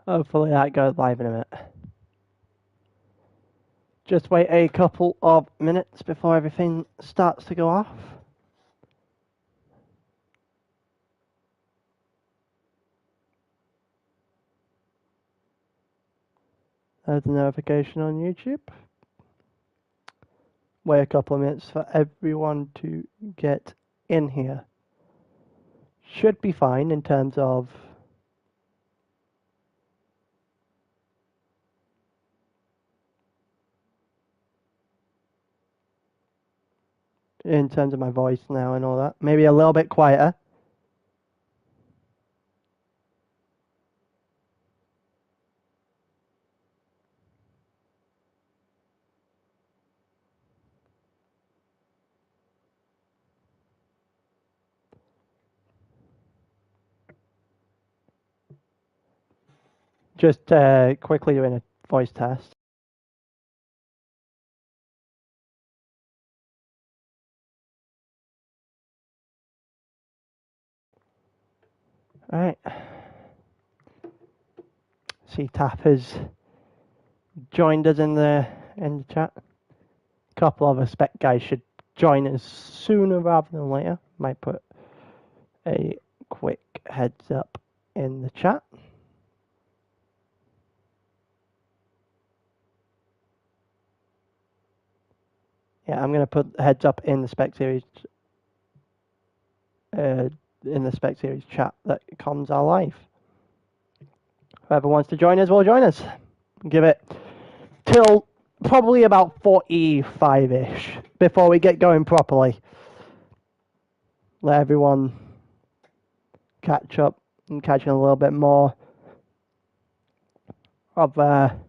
Hopefully that goes live in a minute. Just wait a couple of minutes before everything starts to go off. There's a notification on YouTube. Wait a couple of minutes for everyone to get in here. Should be fine in terms of my voice now and all that. Maybe a little bit quieter. Just quickly doing a voice test. Alright. See, Tap has joined us in the chat. A couple of us Spec guys should join us sooner rather than later. Might put a quick heads up in the chat. Yeah, I'm going to put heads up in the Spec Series chat that comms are live. Whoever wants to join us will join us. Give it till probably about 45-ish before we get going properly. Let everyone catch up and catch a little bit more of a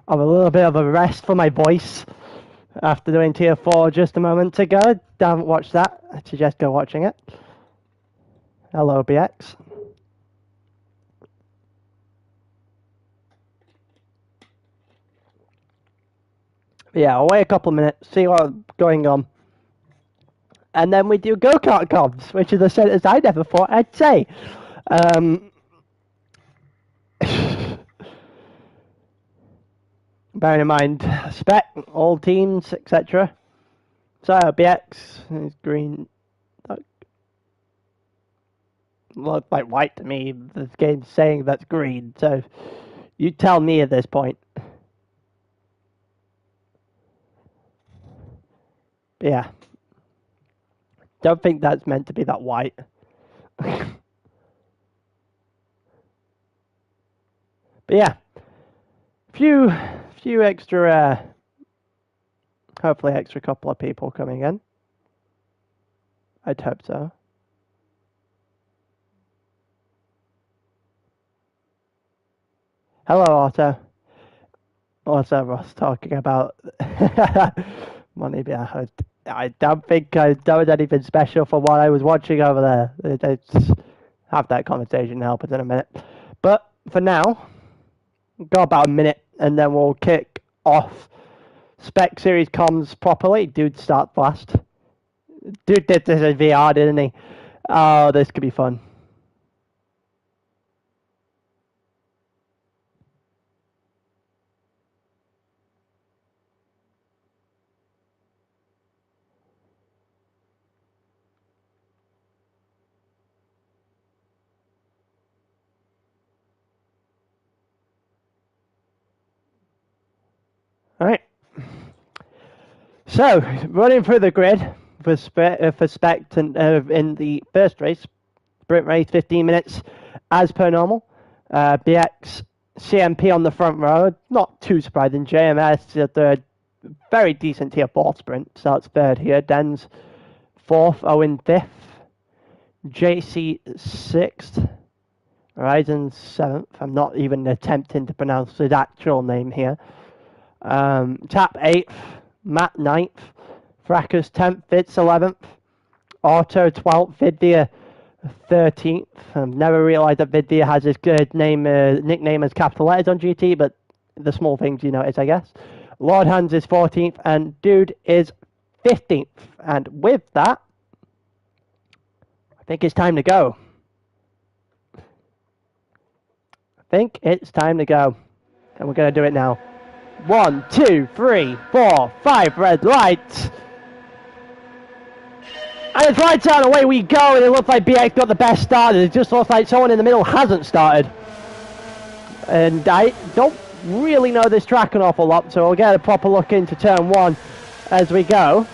little bit of a rest for my voice after doing tier 4 just a moment ago. Haven't watched that. I suggest go watching it. Hello, BX. Yeah, I'll wait a couple of minutes, see what's going on. And then we do go-kart comms, which is a sentence I never thought I'd say. Bearing in mind, Spec, all teams, etc. So, BX is green. Looks like white to me. The game's saying that's green, so you tell me at this point. Yeah. Don't think that's meant to be that white. But yeah. Few extra, hopefully extra couple of people coming in. I'd hope so. Hello, Otto. What's Ross talking about? Money, yeah. I don't think I did anything special for what I was watching over there. Let's have that conversation help us in a minute. But for now, got about a minute and then we'll kick off Spec Series comms properly. Dude, start fast. Dude did this in VR, didn't he? Oh, this could be fun. All right. So, running through the grid for Spec in the first race, sprint race, 15 minutes, as per normal. BX, CMP on the front row, not too surprising. JMS at the very decent tier 4 sprint, starts third here. Den's fourth, Owen fifth. JC sixth. Horizon seventh. I'm not even attempting to pronounce his actual name here. Tap 8th, Matt 9th, Fracas 10th, Fitz 11th, Auto 12th, Vidya 13th. I've never realised that Vidya has his good nickname as capital letters on GT, but the small things you notice, I guess. Lord Hans is 14th, and Dude is 15th. And with that, I think it's time to go. think it's time to go. And we're going to do it now. 1, 2, 3, 4, 5 red lights. And it's lights out, away we go. And it looks like BX got the best start. It just looks like someone in the middle hasn't started. And I don't really know this track an awful lot, so we'll get a proper look into turn 1 as we go.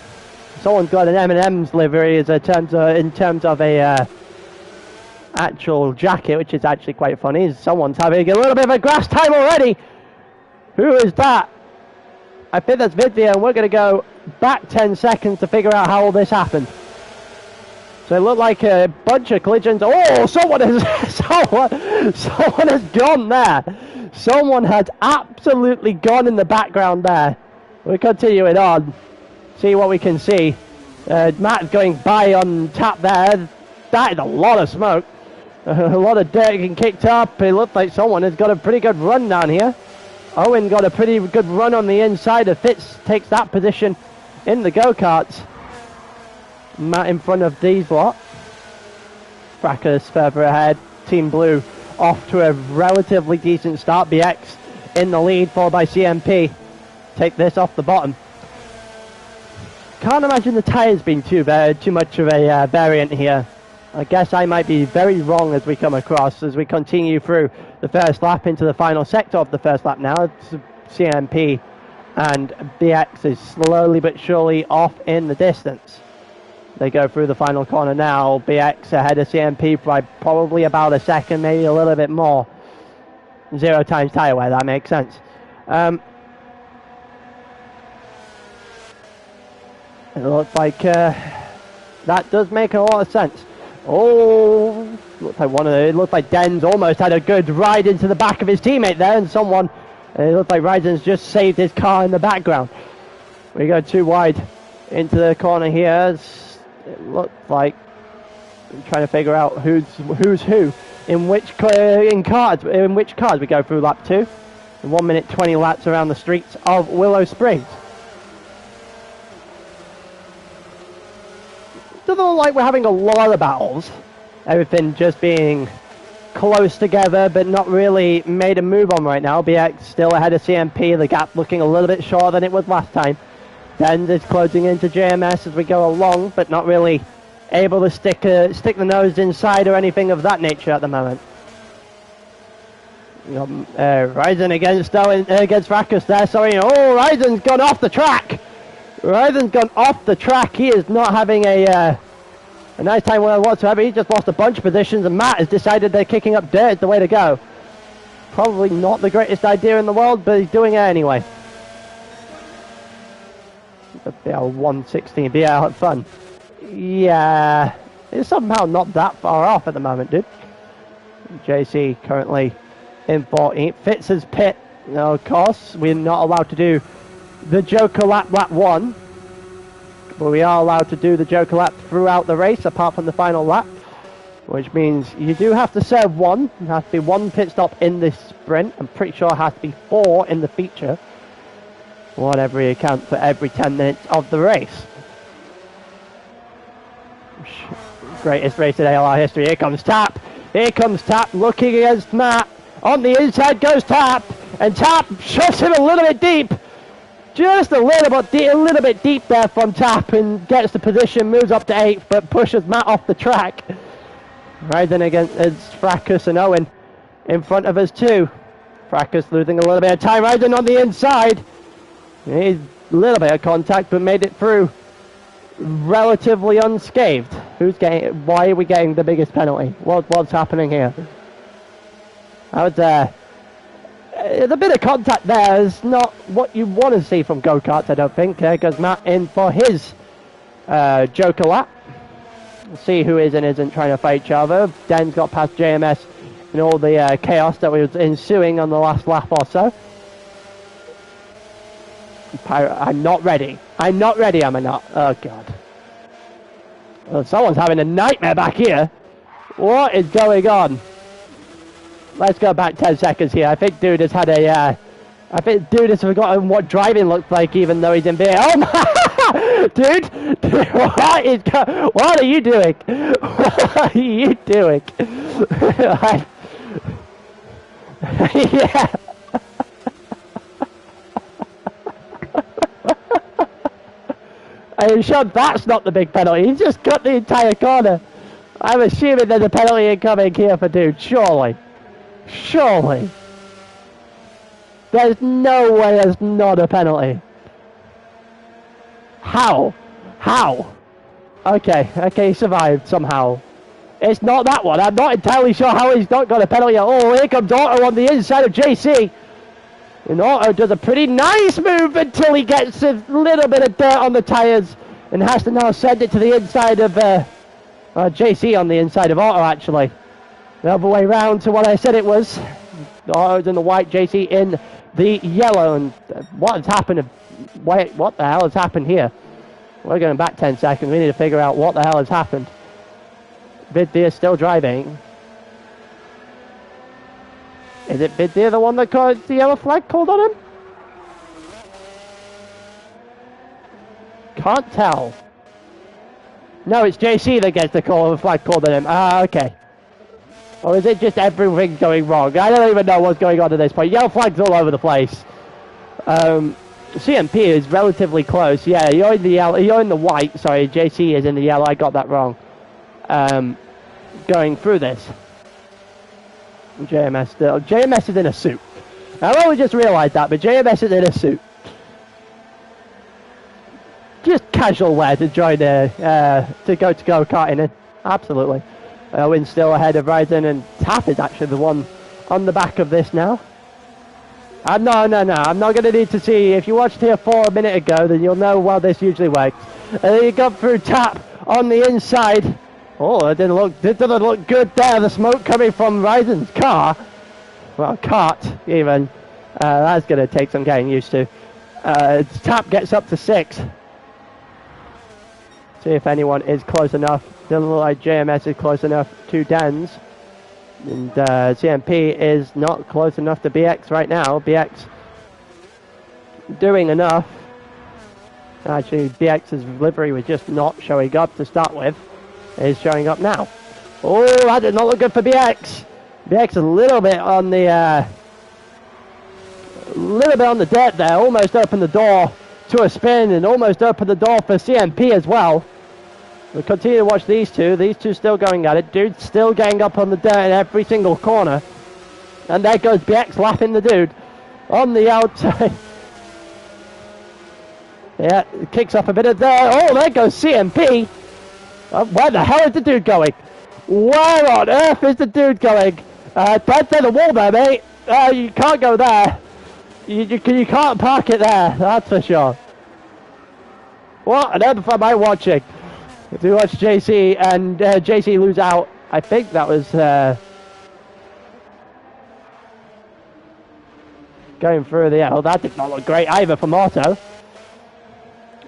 Someone's got an M&M's livery in terms of a actual jacket, which is actually quite funny. Someone's having a little bit of a grass time already. Who is that? I think that's Vidvia, and we're going to go back 10 seconds to figure out how all this happened. So it looked like a bunch of collisions. Oh, someone has gone there. Someone has absolutely gone in the background there. We'll continue it on. See what we can see. Matt going by on tap there. That is a lot of smoke. A lot of dirt getting kicked up. It looked like someone has got a pretty good run down here. Owen got a pretty good run on the inside. Fitz takes that position in the go-karts. Matt in front of these lot. Fracas further ahead. Team Blue off to a relatively decent start. BX in the lead, followed by CMP. Take this off the bottom. Can't imagine the tyres being too much of a variant here. I guess I might be very wrong as we come across, as we continue through the first lap into the final sector of the first lap now. It's CMP and BX is slowly but surely off in the distance. They go through the final corner now. BX ahead of CMP by probably about a second, maybe a little bit more. 0 times tyre wear, that makes sense. It looks like that does make a lot of sense. Oh, it looked like Den's almost had a good ride into the back of his teammate there, and it looked like Ryden's just saved his car in the background. We go too wide into the corner here. It looked like I'm trying to figure out who's who in which cars we go through lap 2. In 1 minute 20 laps around the streets of Willow Springs. Doesn't look like we're having a lot of battles. Everything just being close together, but not really made a move on right now. BX still ahead of CMP. The gap looking a little bit shorter than it was last time. Dens is closing into JMS as we go along, but not really able to stick the nose inside or anything of that nature at the moment. Ryzen against Fracas there. Sorry. Oh, Ryzen's gone off the track. Ryzen's gone off the track. He is not having a nice time whatsoever. He just lost a bunch of positions, and Matt has decided that kicking up dirt is the way to go. Probably not the greatest idea in the world, but he's doing it anyway. BL 116, BL fun. Yeah, it's somehow not that far off at the moment, dude. JC currently in 14th. Fitz his pit. No, of course, we're not allowed to do the Joker lap 1, but we are allowed to do the Joker lap throughout the race, apart from the final lap, which means you do have to serve 1. There has to be 1 pit stop in this sprint. I'm pretty sure it has to be 4 in the feature. Whatever you count for every 10 minutes of the race. Greatest race in ALR history. Here comes Tap. Here comes Tap looking against Matt. On the inside goes Tap, and Tap shoves him a little bit deep. Just a little bit deep there from Tap, and gets the position, moves up to 8th, but pushes Matt off the track. Riding against Fracas and Owen in front of us too. Fracas losing a little bit of time, riding on the inside. He's a little bit of contact, but made it through relatively unscathed. Why are we getting the biggest penalty? What's happening here? The bit of contact there is not what you want to see from go-karts, I don't think. Goes Matt in for his Joker lap. We'll see who is and isn't trying to fight each other. Den's got past JMS and all the chaos that was ensuing on the last lap or so. I'm not ready. I'm not ready, am I not? Oh, God. Well, someone's having a nightmare back here. What is going on? Let's go back 10 seconds here. I think dude has had a... I think dude has forgotten what driving looks like, even though he's in beer. Oh, my... dude, what are you doing? What are you doing? Yeah. I'm sure that's not the big penalty. He's just cut the entire corner. I'm assuming there's a penalty incoming here for dude. Surely. Surely. There's no way there's not a penalty. How? How? Okay, he survived somehow. It's not that one. I'm not entirely sure how he's not got a penalty at all. Here comes Auto on the inside of JC. And Auto does a pretty nice move until he gets a little bit of dirt on the tyres and has to now send it to the inside of JC on the inside of Auto, actually. The other way round to what I said it was. Auto's in the white, JC in the yellow. And what has happened? Wait, what the hell has happened here? We're going back 10 seconds. We need to figure out what the hell has happened. Viddeer still driving. Is it Viddeer the one that got the yellow flag called on him? Can't tell. No, it's JC that gets the flag called on him. Ah, okay. Or is it just everything going wrong? I don't even know what's going on at this point. Yellow flags all over the place. CMP is relatively close. Yeah, you're in the yellow. You're in the white. Sorry, JC is in the yellow. I got that wrong. Going through this. JMS still. JMS is in a suit. I've only just realised that, but JMS is in a suit. Just casual wear to join to go karting in. Absolutely. Owen's still ahead of Ryzen, and Tap is actually the one on the back of this now. No. I'm not going to need to see. If you watched here 4 minutes ago, then you'll know how this usually works. You got through Tap on the inside. Oh, it doesn't look good there. The smoke coming from Ryzen's car. Well, cart, even. That's going to take some getting used to. Tap gets up to 6. See if anyone is close enough. Doesn't look like JMS is close enough to Dan's. And CMP is not close enough to BX right now. BX doing enough. Actually, BX's livery was just not showing up to start with. Is showing up now. Oh, that did not look good for BX. BX a little bit on the dirt there. Almost opened the door to a spin and almost opened the door for CMP as well. We'll continue to watch these two. These two still going at it. Dude still getting up on the dirt in every single corner. And there goes BX laughing the dude on the outside. Yeah, kicks up a bit of dirt. Oh, there goes CMP. Where the hell is the dude going? Where on earth is the dude going? Don't throw the wall there, mate. You can't go there. You can't park it there, that's for sure. What on earth am I watching? If you watch JC and JC lose out, I think that was going through the L. That did not look great either from Auto.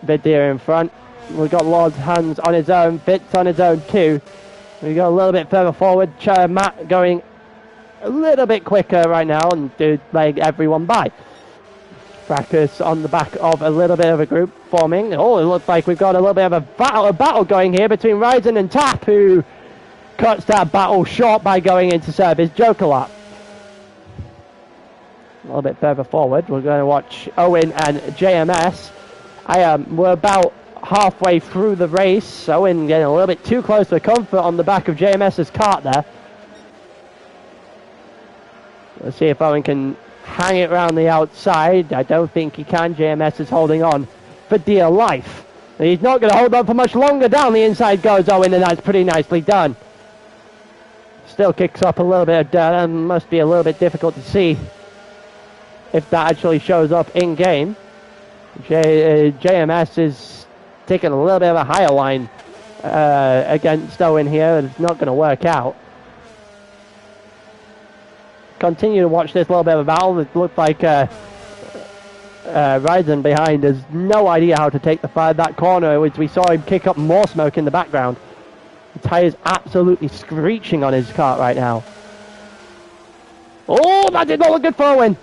Viddeer in front. We've got Lord's hands on his own, Bits on his own too. We got a little bit further forward. Matt going a little bit quicker right now and dude laying everyone by. Fracas on the back of a little bit of a group forming. Oh, it looks like we've got a little bit of a battle going here between Ryzen and Tap, who cuts that battle short by going into service Joker lap. A little bit further forward, we're going to watch Owen and JMS. We're about halfway through the race. Owen getting a little bit too close for comfort on the back of JMS's cart there. Let's see if Owen can hang it around the outside. I don't think he can. JMS is holding on for dear life. He's not going to hold on for much longer. Down the inside goes Owen, and that's pretty nicely done. Still kicks up a little bit of dirt. That must be a little bit difficult to see if that actually shows up in game. JMS is taking a little bit of a higher line against Owen here. It's not going to work out. Continue to watch this little bit of a battle. It looked like Ryzen behind has no idea how to take that corner, which we saw him kick up more smoke in the background. The tyre's absolutely screeching on his kart right now. Oh, that did not look good for Owen.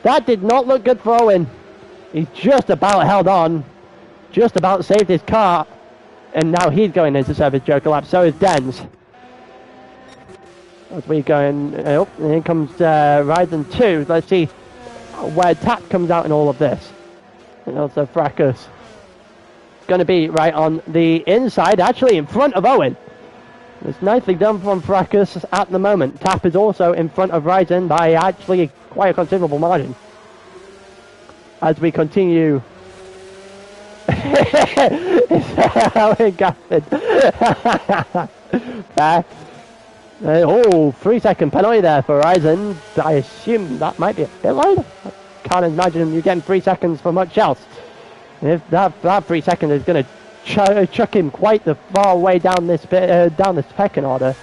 That did not look good for Owen. He's just about held on. Just about saved his kart. And now he's going into service Joker lap. So is Dens. As we go in, oh, and here comes Ryzen 2. Let's see where Tap comes out in all of this. And also Fracas. Going to be right on the inside, actually in front of Owen. It's nicely done from Fracas at the moment. Tap is also in front of Ryzen by actually quite a considerable margin. As we continue. Owen Gafford. Oh, 3-second penalty there for Ryzen. I assume that might be a pit line. I can't imagine you getting 3 seconds for much else. If that 3 seconds is going to chuck him quite the far way down this pecking order.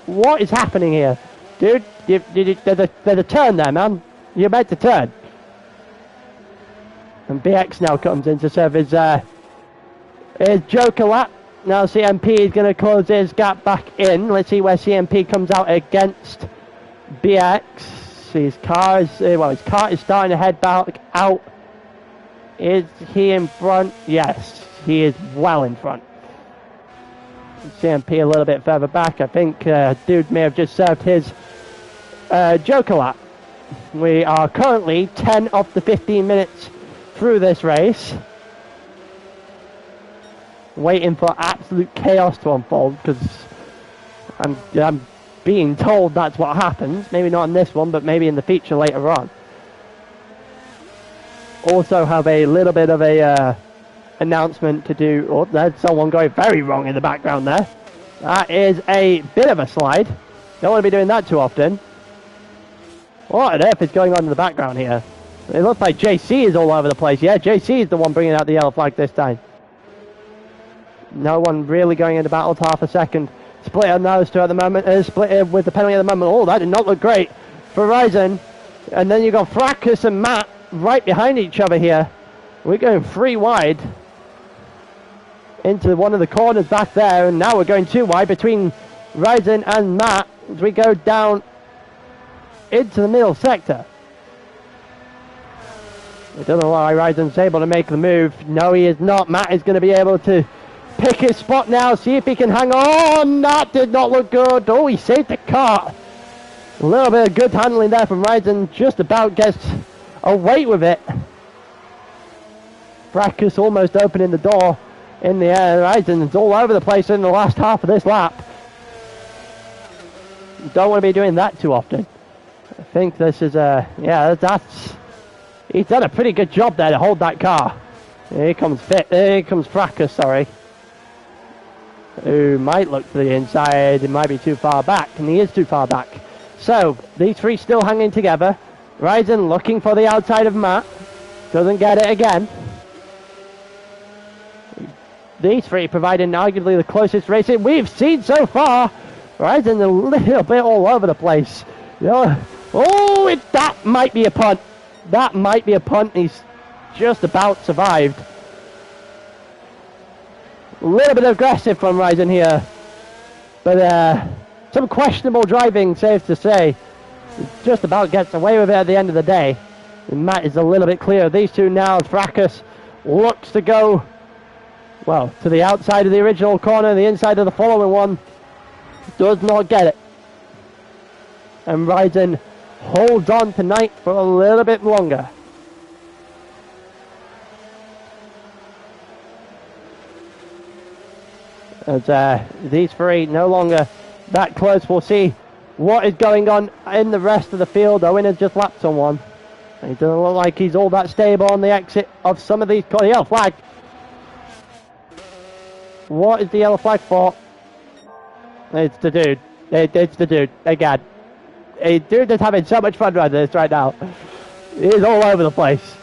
What is happening here, dude? There's a turn there, man. You're meant to turn. And BX now comes in to serve his Joker lap. Now CMP is going to close his gap back in. Let's see where CMP comes out against BX. His car is starting to head back out. Is he in front? Yes, he is well in front. CMP a little bit further back. I think dude may have just served his Joker lap. We are currently 10 of the 15 minutes through this race. Waiting for absolute chaos to unfold, because I'm being told that's what happens. Maybe not in this one, but maybe in the feature later on. Also have a little bit of a announcement to do. Oh, there's someone going very wrong in the background there. That is a bit of a slide. Don't want to be doing that too often. What on earth is going on in the background here? It looks like JC is all over the place. Yeah, JC is the one bringing out the yellow flag this time. No one really going into battle to half a second. Split on those two at the moment. Split with the penalty at the moment. Oh, that did not look great for Ryzen. And then you've got Fracas and Matt right behind each other here. We're going 3 wide into one of the corners back there. And now we're going 2 wide between Ryzen and Matt as we go down into the middle sector. I don't know why Ryzen's able to make the move. No, he is not. Matt is going to be able to pick his spot now, see if he can hang on. That did not look good. Oh, he saved the car. A little bit of good handling there from Ryzen. Just about gets away with it. Fracas almost opening the door in the air. Ryzen's all over the place in the last half of this lap. Don't want to be doing that too often. I think this is he's done a pretty good job there to hold that car. Here comes Fracas, sorry. Who might look to the inside. It might be too far back, and he is too far back. So, these 3 still hanging together. Ryzen looking for the outside of Matt. Doesn't get it again. These 3 providing arguably the closest racing we've seen so far. Ryzen a little bit all over the place. Oh, that might be a punt. That might be a punt. He's just about survived. A little bit aggressive from Ryzen here. But some questionable driving, safe to say. Just about gets away with it at the end of the day. And Matt is a little bit clear. These 2 now, Fracas looks to go, well, to the outside of the original corner, the inside of the following one. Does not get it. And Ryzen holds on tonight for a little bit longer. As these 3 no longer that close. We'll see what is going on in the rest of the field. Owen has just lapped someone. He doesn't look like he's all that stable on the exit of some of these. The yellow flag. What is the yellow flag for? It's the dude. It's the dude. Again. A dude that's having so much fun with this right now. He's all over the place.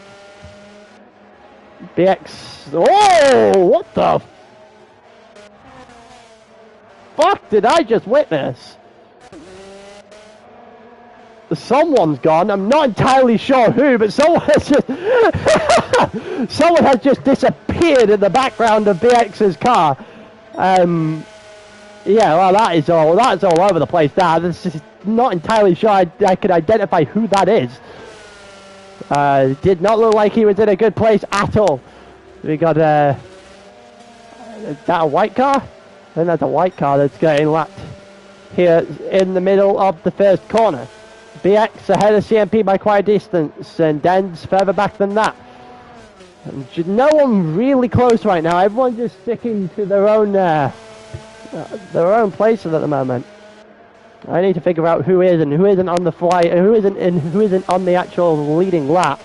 BX. Oh, what the fuck did I just witness? Someone's gone. I'm not entirely sure who, but someone has just someone has just disappeared in the background of BX's car. Yeah, well, that's all over the place. This is not entirely sure I could identify who that is. Did not look like he was in a good place at all. We got is that a white car? And that's a white car that's getting lapped here in the middle of the first corner. BX ahead of CMP by quite a distance, and Den's further back than that. And no one really close right now. Everyone's just sticking to their own places at the moment. I need to figure out who is and who isn't on the fly, who isn't on the actual leading lap.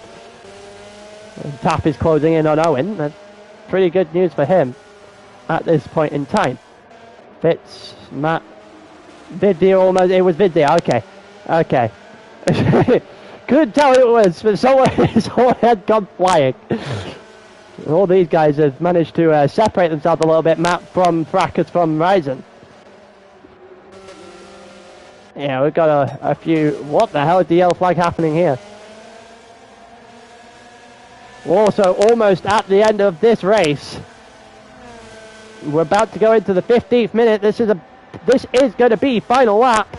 And Tap is closing in on Owen. That's pretty good news for him at this point in time. Fitz, Matt, Vidia almost. It was Vidia. Okay. Couldn't tell who it was, but someone had gone flying. All these guys have managed to separate themselves a little bit. Matt from Fracas from Ryzen. Yeah, we've got a few. What the hell is the yellow flag happening here? We're also almost at the end of this race. We're about to go into the 15th minute. This is going to be final lap.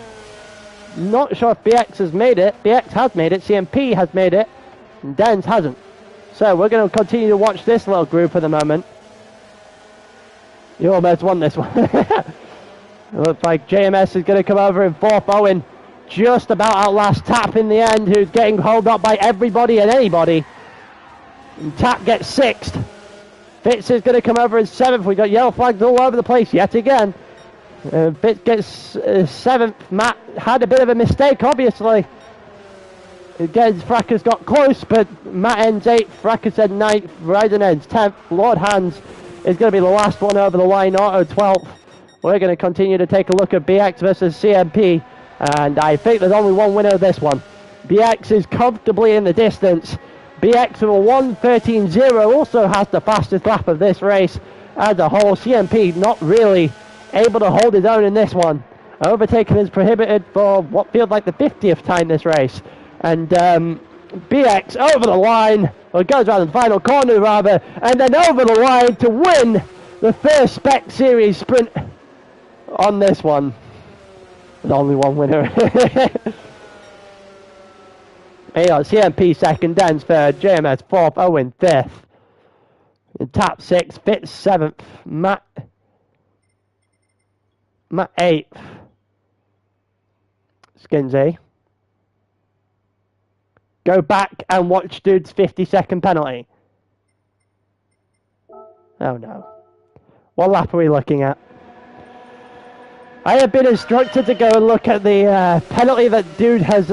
Not sure if BX has made it. BX has made it. CMP has made it. And Dens hasn't. So we're going to continue to watch this little group at the moment. You almost won this one. It looks like JMS is going to come over in fourth. Owen just about outlast Tap in the end, who's getting held up by everybody and anybody. And Tap gets sixth. Fitz is going to come over in seventh. We've got yellow flags all over the place yet again. Fitz gets seventh. Matt had a bit of a mistake, obviously. Again, Fracas got close, but Matt ends 8th, Fracas ends 9th, Ryzen ends 10th. Lord Hands is going to be the last one over the line, Auto 12th. We're going to continue to take a look at BX versus CMP, and I think there's only one winner of this one. BX is comfortably in the distance. BX with a 1:13.0 also has the fastest lap of this race as a whole. CMP not really able to hold his own in this one. Overtaking is prohibited for what feels like the 50th time this race. And BX over the line, or goes around the final corner rather, and then over the line to win the first Spec Series sprint on this one. There's only one winner. CMP second, Dan's third, JMS fourth, Owen fifth, Tap sixth, Fitz seventh, Matt eighth, Skinsy. Go back and watch dude's 50-second penalty. Oh no. What lap are we looking at? I have been instructed to go and look at the penalty that dude has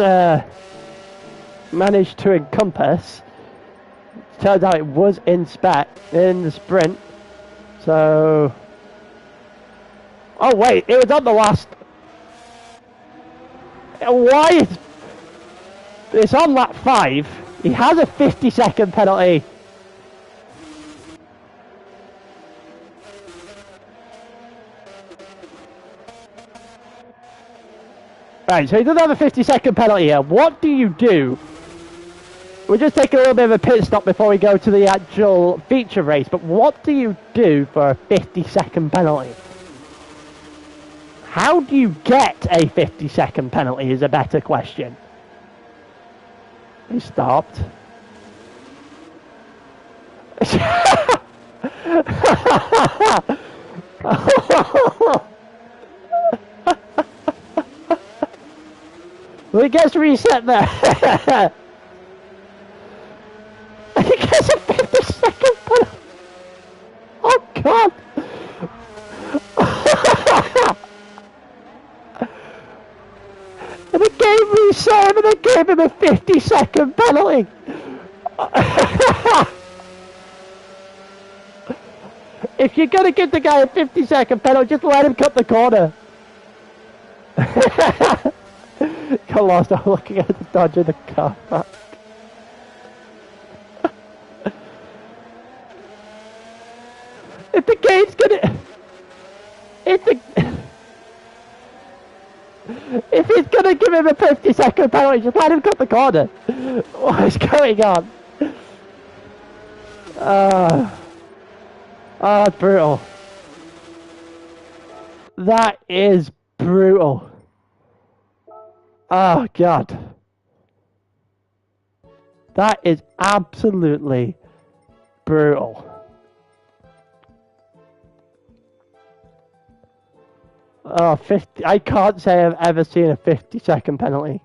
managed to encompass. Turns out it was in Spec, in the sprint. So... Oh wait, it was on the last... Why is... It's on lap 5. He has a 50-second penalty. Right, so he doesn't have a 50-second penalty here. What do you do? We're just taking a little bit of a pit stop before we go to the actual feature race, but what do you do for a 50-second penalty? How do you get a 50-second penalty is a better question. He stopped. Well, he gets reset there. He gets a 50-second penalty. Oh God. And the game reset him and they gave him a 50-second penalty. If you're going to give the guy a 50-second penalty, just let him cut the corner. Got lost. I'm looking at the dodge of the car. If the game's gonna... If he's gonna give him a 50-second penalty, just let him cut the corner. What is going on? That's brutal. That is brutal. Oh God. That is absolutely brutal. Oh, 50. I can't say I've ever seen a 50-second penalty.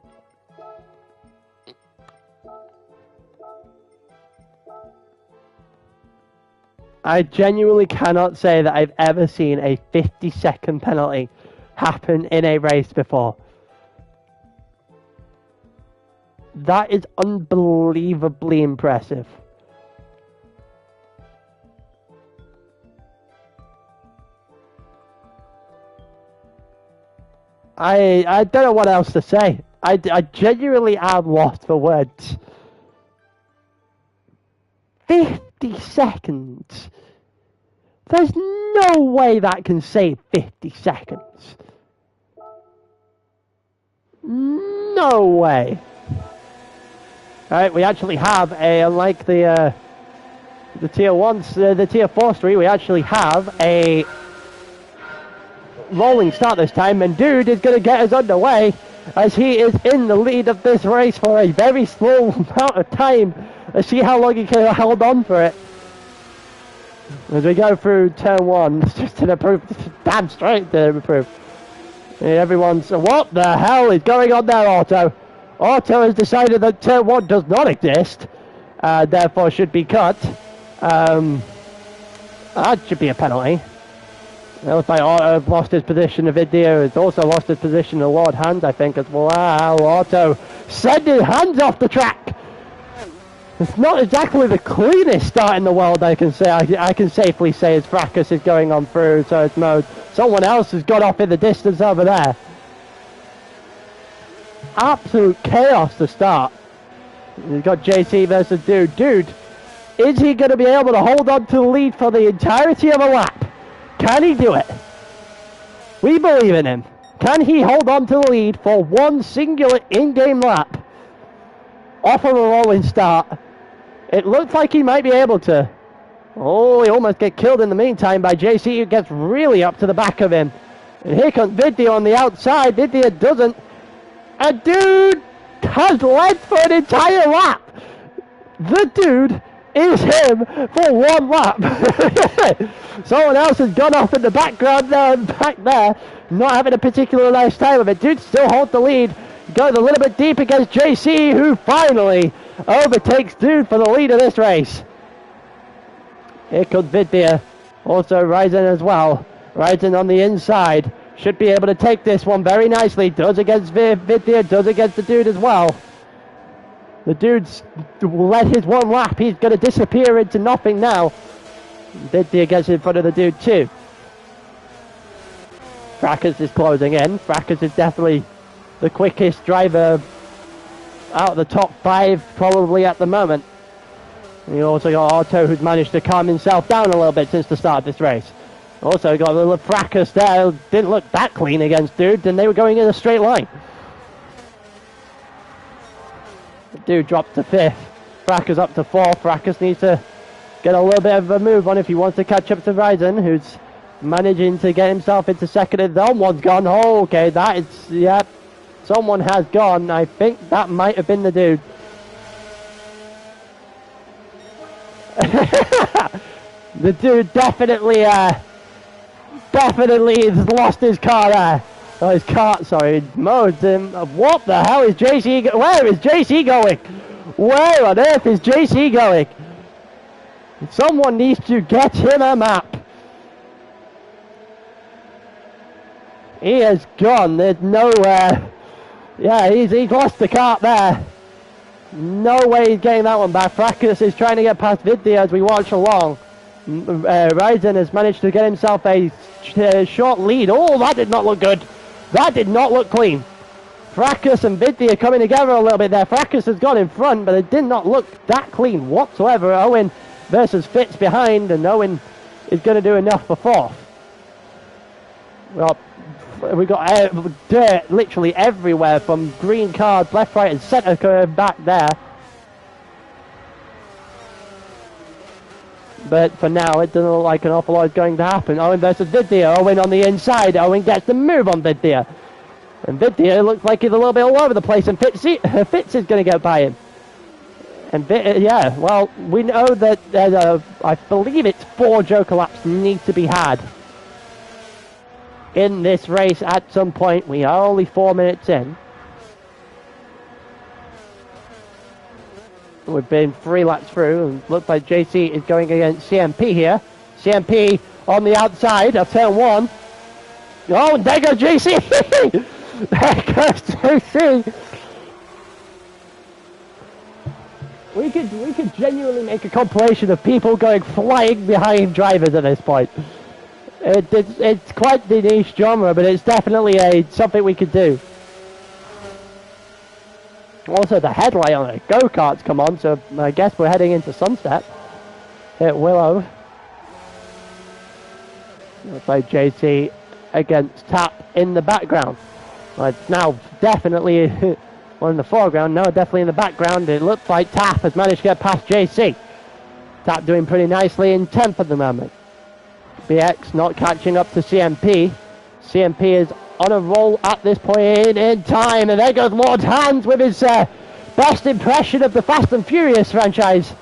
I genuinely cannot say that I've ever seen a 50-second penalty happen in a race before. That is unbelievably impressive. I don't know what else to say. I genuinely am lost for words. 50 seconds. There's no way that can save 50 seconds. No way. Alright, we actually have a, unlike the tier 1s, the tier 4 street, we actually have a rolling start this time, and dude is going to get us underway as he is in the lead of this race for a very small amount of time. Let's see how long he can hold on for it. As we go through turn 1, it's just an approve, damn straight to approve. Everyone's, what the hell is going on there, Auto? Auto has decided that turn 1 does not exist, therefore should be cut. That should be a penalty. It looks like Auto lost his position. Video has also lost his position to Lord Hands, I think, as well. Wow, Auto sending Hands off the track. It's not exactly the cleanest start in the world, I can say. I can safely say as Fracas is going on through surge mode. Someone else has got off in the distance over there. Absolute chaos to start. You've got JC versus Dude. Dude, is he going to be able to hold on to the lead for the entirety of a lap? Can he do it? We believe in him. Can he hold on to the lead for one singular in-game lap? Off of a rolling start. It looks like he might be able to. Oh, he almost get killed in the meantime by JC, who gets really up to the back of him. And here comes Vidya on the outside. Vidya doesn't. And Dude has led for an entire lap. The Dude is him for one lap. Someone else has gone off in the background there and back there, not having a particularly nice time of it. Dude still holds the lead, going a little bit deep against JC, who finally overtakes Dude for the lead of this race. Here comes Vidya, also Ryzen as well. Ryzen on the inside, should be able to take this one very nicely. Does against Vidya, does against the Dude as well. The Dude's led his one lap. He's going to disappear into nothing now. Vidya gets in front of the Dude too. Fracas is closing in. Fracas is definitely the quickest driver out of the top 5 probably at the moment. And you also got Auto, who's managed to calm himself down a little bit since the start of this race. Also got a little Fracas there. Didn't look that clean against Dude, and they were going in a straight line. Dude drops to 5th. Fracas up to 4th. Fracas needs to get a little bit of a move on if he wants to catch up to Ryzen, who's managing to get himself into 2nd. And someone's gone. Oh, okay, that is, yep. Someone has gone. I think that might have been the Dude. The Dude definitely has lost his car there. Oh, his cart, sorry, modes him. What the hell is JC? Where is JC going? Where on earth is JC going? Someone needs to get him a map. He has gone. There's nowhere. Yeah, he's lost the cart there. No way he's getting that one back. Fracas is trying to get past Vidya as we watch along. Ryzen has managed to get himself a short lead. Oh, that did not look good. That did not look clean. Fracas and Vidya coming together a little bit there. Fracas has got in front, but it did not look that clean whatsoever. Owen versus Fitz behind, and Owen is going to do enough for 4th. Well, we got dirt literally everywhere, from green cards, left, right, and centre curve back there. But for now, it doesn't look like an awful lot is going to happen. Owen versus Vidya. Owen on the inside. Owen gets the move on Vidya. And Vidya looks like he's a little bit all over the place. And Fitz is going to get by him. And yeah, well, we know that I believe it's 4 Joker laps need to be had. in this race at some point. We are only 4 minutes in. We've been 3 laps through, and looks like JC is going against CMP here. CMP on the outside of turn 1. Oh, and there goes JC! There goes JC! We could genuinely make a compilation of people going flying behind drivers at this point. It's quite the niche genre, but it's definitely something we could do. Also, the headlight on the go-karts come on, so I guess we're heading into sunset at Willow. Looks like JC against Tap in the background. Well, it's now definitely one in the foreground, no, definitely in the background. It looks like Tap has managed to get past JC. Tap doing pretty nicely in 10th at the moment. BX not catching up to CMP. CMP is on a roll at this point in time, and there goes Lord Hans with his best impression of the Fast and Furious franchise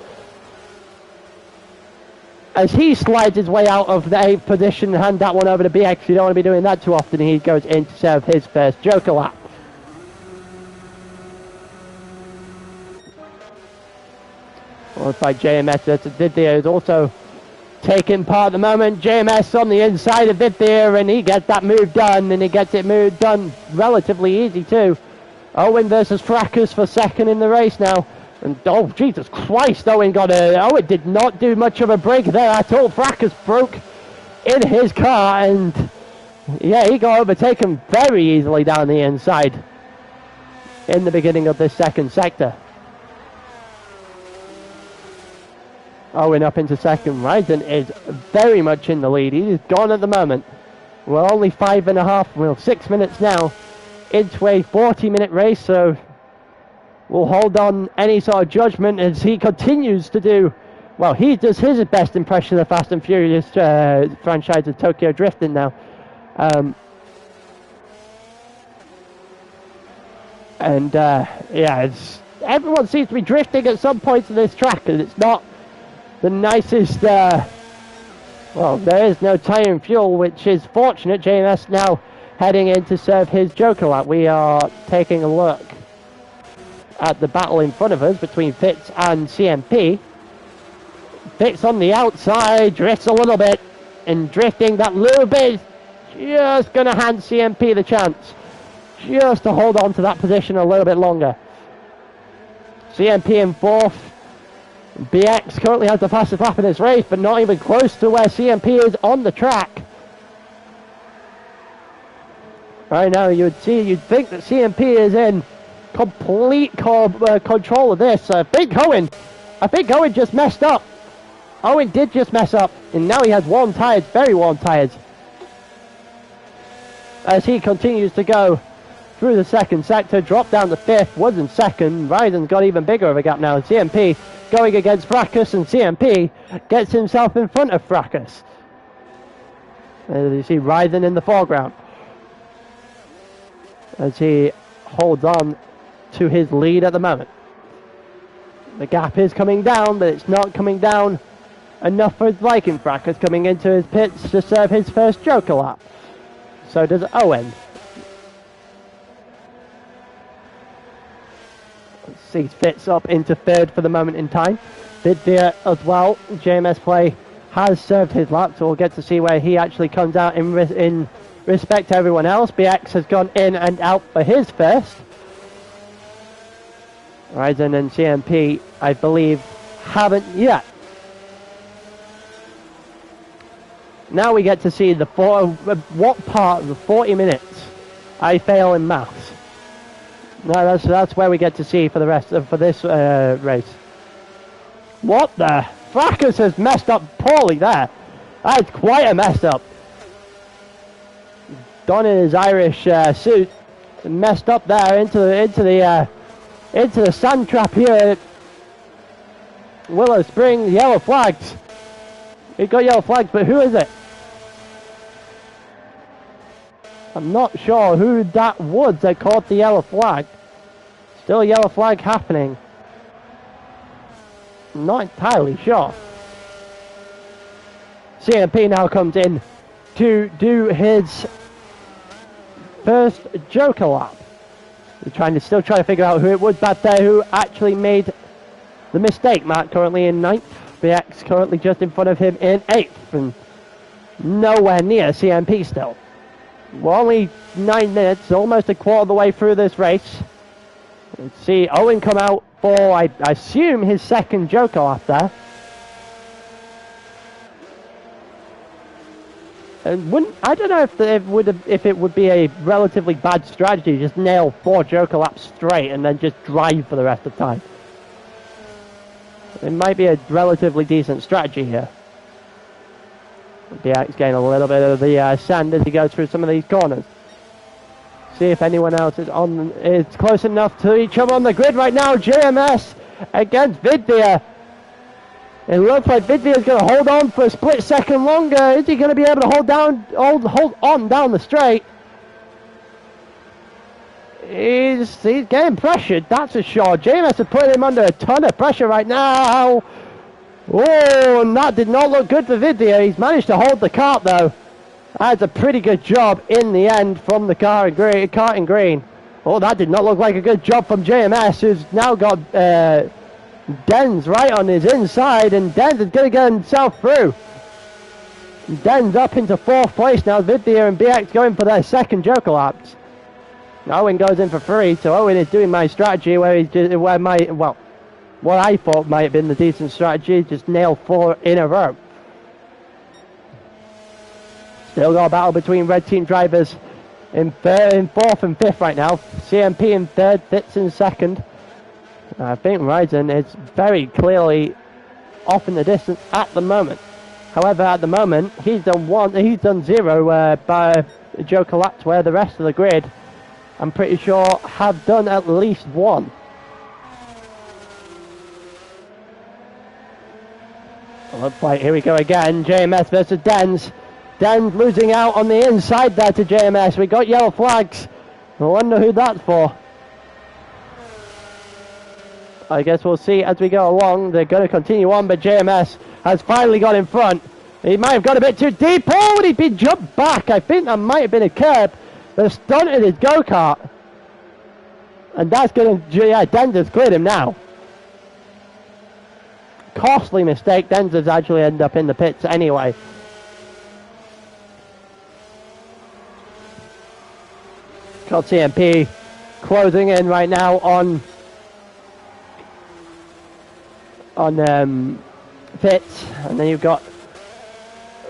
as he slides his way out of the 8th position and hand that one over to BX. You don't want to be doing that too often. He goes in to serve his first Joker lap. Looks like JMS Vidya is also taking part at the moment. JMS on the inside of Vidya, and he gets that move done, and he gets it moved done relatively easy too. Owen versus Fracas for second in the race now. And oh, Jesus Christ, Owen did not do much of a break there at all. Fracas broke in his car, and yeah, he got overtaken very easily down the inside in the beginning of this second sector. Owen up into second. Ryden is very much in the lead. He's gone at the moment. We're only 6 minutes now into a 40-minute race, so we'll hold on any sort of judgment as he continues to do, well, he does his best impression of the Fast and Furious franchise of Tokyo Drifting now. Yeah, everyone seems to be drifting at some points of this track, and it's not the nicest, well, there is no tire and fuel, which is fortunate. JMS now heading in to serve his Joker lap. We are taking a look at the battle in front of us between Fitz and CMP. Fitz on the outside, drifts a little bit, and drifting that little bit is just going to hand CMP the chance just to hold on to that position a little bit longer. CMP in 4th. BX currently has the fastest lap in this race, but not even close to where CMP is on the track. Right now, you'd think that CMP is in complete control of this. I think Owen just messed up. Owen did just mess up, and now he has warm tires, very warm tires, as he continues to go through the second sector, drop down to 5th, was in second. Ryden's got even bigger of a gap now. CMP going against Fracas, and CMP gets himself in front of Fracas. You see Ryden in the foreground as he holds on to his lead at the moment. The gap is coming down, but it's not coming down enough for his liking. Fracas coming into his pits to serve his first Joker lap. So does Owen. See Fitz up into 3rd for the moment in time. Vidya as well. JMS Play has served his lap, so we'll get to see where he actually comes out in respect to everyone else. BX has gone in and out for his first. Ryzen and CMP, I believe, haven't yet. Now we get to see what part of the 40 minutes I fail in maths. No, that's where we get to see for the rest of this race. What the? Fracas has messed up poorly there. That's quite a mess up. Gone in his Irish suit, and messed up there into the sand trap here. Willow Spring, yellow flags. We've got yellow flags, but who is it? I'm not sure who that was that caught the yellow flag. Still a yellow flag happening. I'm not entirely sure. CMP now comes in to do his first Joker lap. We're still trying to figure out who it was back there who actually made the mistake. Matt currently in 9th. BX currently just in front of him in 8th. And nowhere near CMP still. We're only 9 minutes, almost a quarter of the way through this race. Let's see Owen come out for, I assume, his second Joker lap there. And I don't know if it would be a relatively bad strategy to just nail 4 Joker laps straight and then just drive for the rest of the time. It might be a relatively decent strategy here. BX getting a little bit of the sand as he goes through some of these corners. See if anyone else is close enough to each other on the grid right now. JMS against Vidvia. It looks like Vidvia is going to hold on for a split second longer. Is he going to be able to hold on down the straight? He's getting pressured, that's for sure. JMS is putting him under a ton of pressure right now. Oh, and that did not look good for Vidvia. He's managed to hold the kart though. That's a pretty good job in the end from the kart in green. Oh, that did not look like a good job from JMS, who's now got Denz right on his inside, and Denz is going to get himself through. Denz up into 4th place now. Vidvia and BX going for their second Joker laps. Owen goes in for 3, so Owen is doing my strategy what I thought might have been the decent strategy, just nail 4 in a row. Still got a battle between red team drivers in 4th and 5th right now. CMP in 3rd, Fitz in 2nd. I think Ryzen is very clearly off in the distance at the moment. However, at the moment, he's done 0 by Joker laps, where the rest of the grid, I'm pretty sure, have done at least 1. Looks like here we go again. JMS versus Denz. Denz losing out on the inside there to JMS. We got yellow flags. I wonder who that's for. I guess we'll see as we go along. They're going to continue on, but JMS has finally got in front. He might have got a bit too deep. Oh, and he'd been jumped back. I think that might have been a curb that stunted his go-kart. And that's going to, yeah, Denz has cleared him now. Costly mistake. Denz has actually ended up in the pits anyway. Got CMP closing in right now on Fitz, and then you've got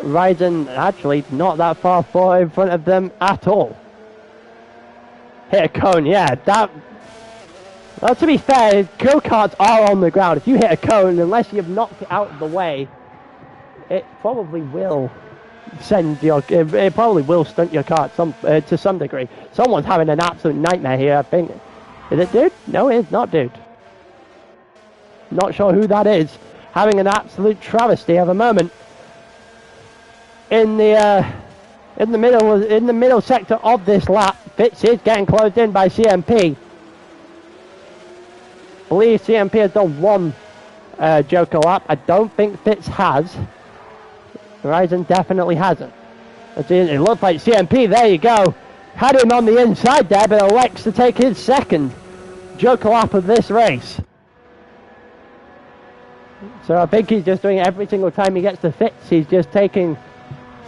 Ryzen actually not that far in front of them at all. Hit a cone, yeah, that. Well, to be fair, go-karts are on the ground. If you hit a cone, unless you've knocked it out of the way, it probably will it probably will stunt your kart to some degree. Someone's having an absolute nightmare here, I think. Is it Dude? No, it's not Dude. Not sure who that is. Having an absolute travesty of a moment in the middle sector of this lap. Fitz is getting closed in by CMP. I believe CMP has done 1 Joker lap. I don't think Fitz has. Ryzen definitely hasn't. It looks like CMP, there you go. Had him on the inside there, but elects to take his second Joker lap of this race. So I think he's just doing it every single time he gets to Fitz. He's just taking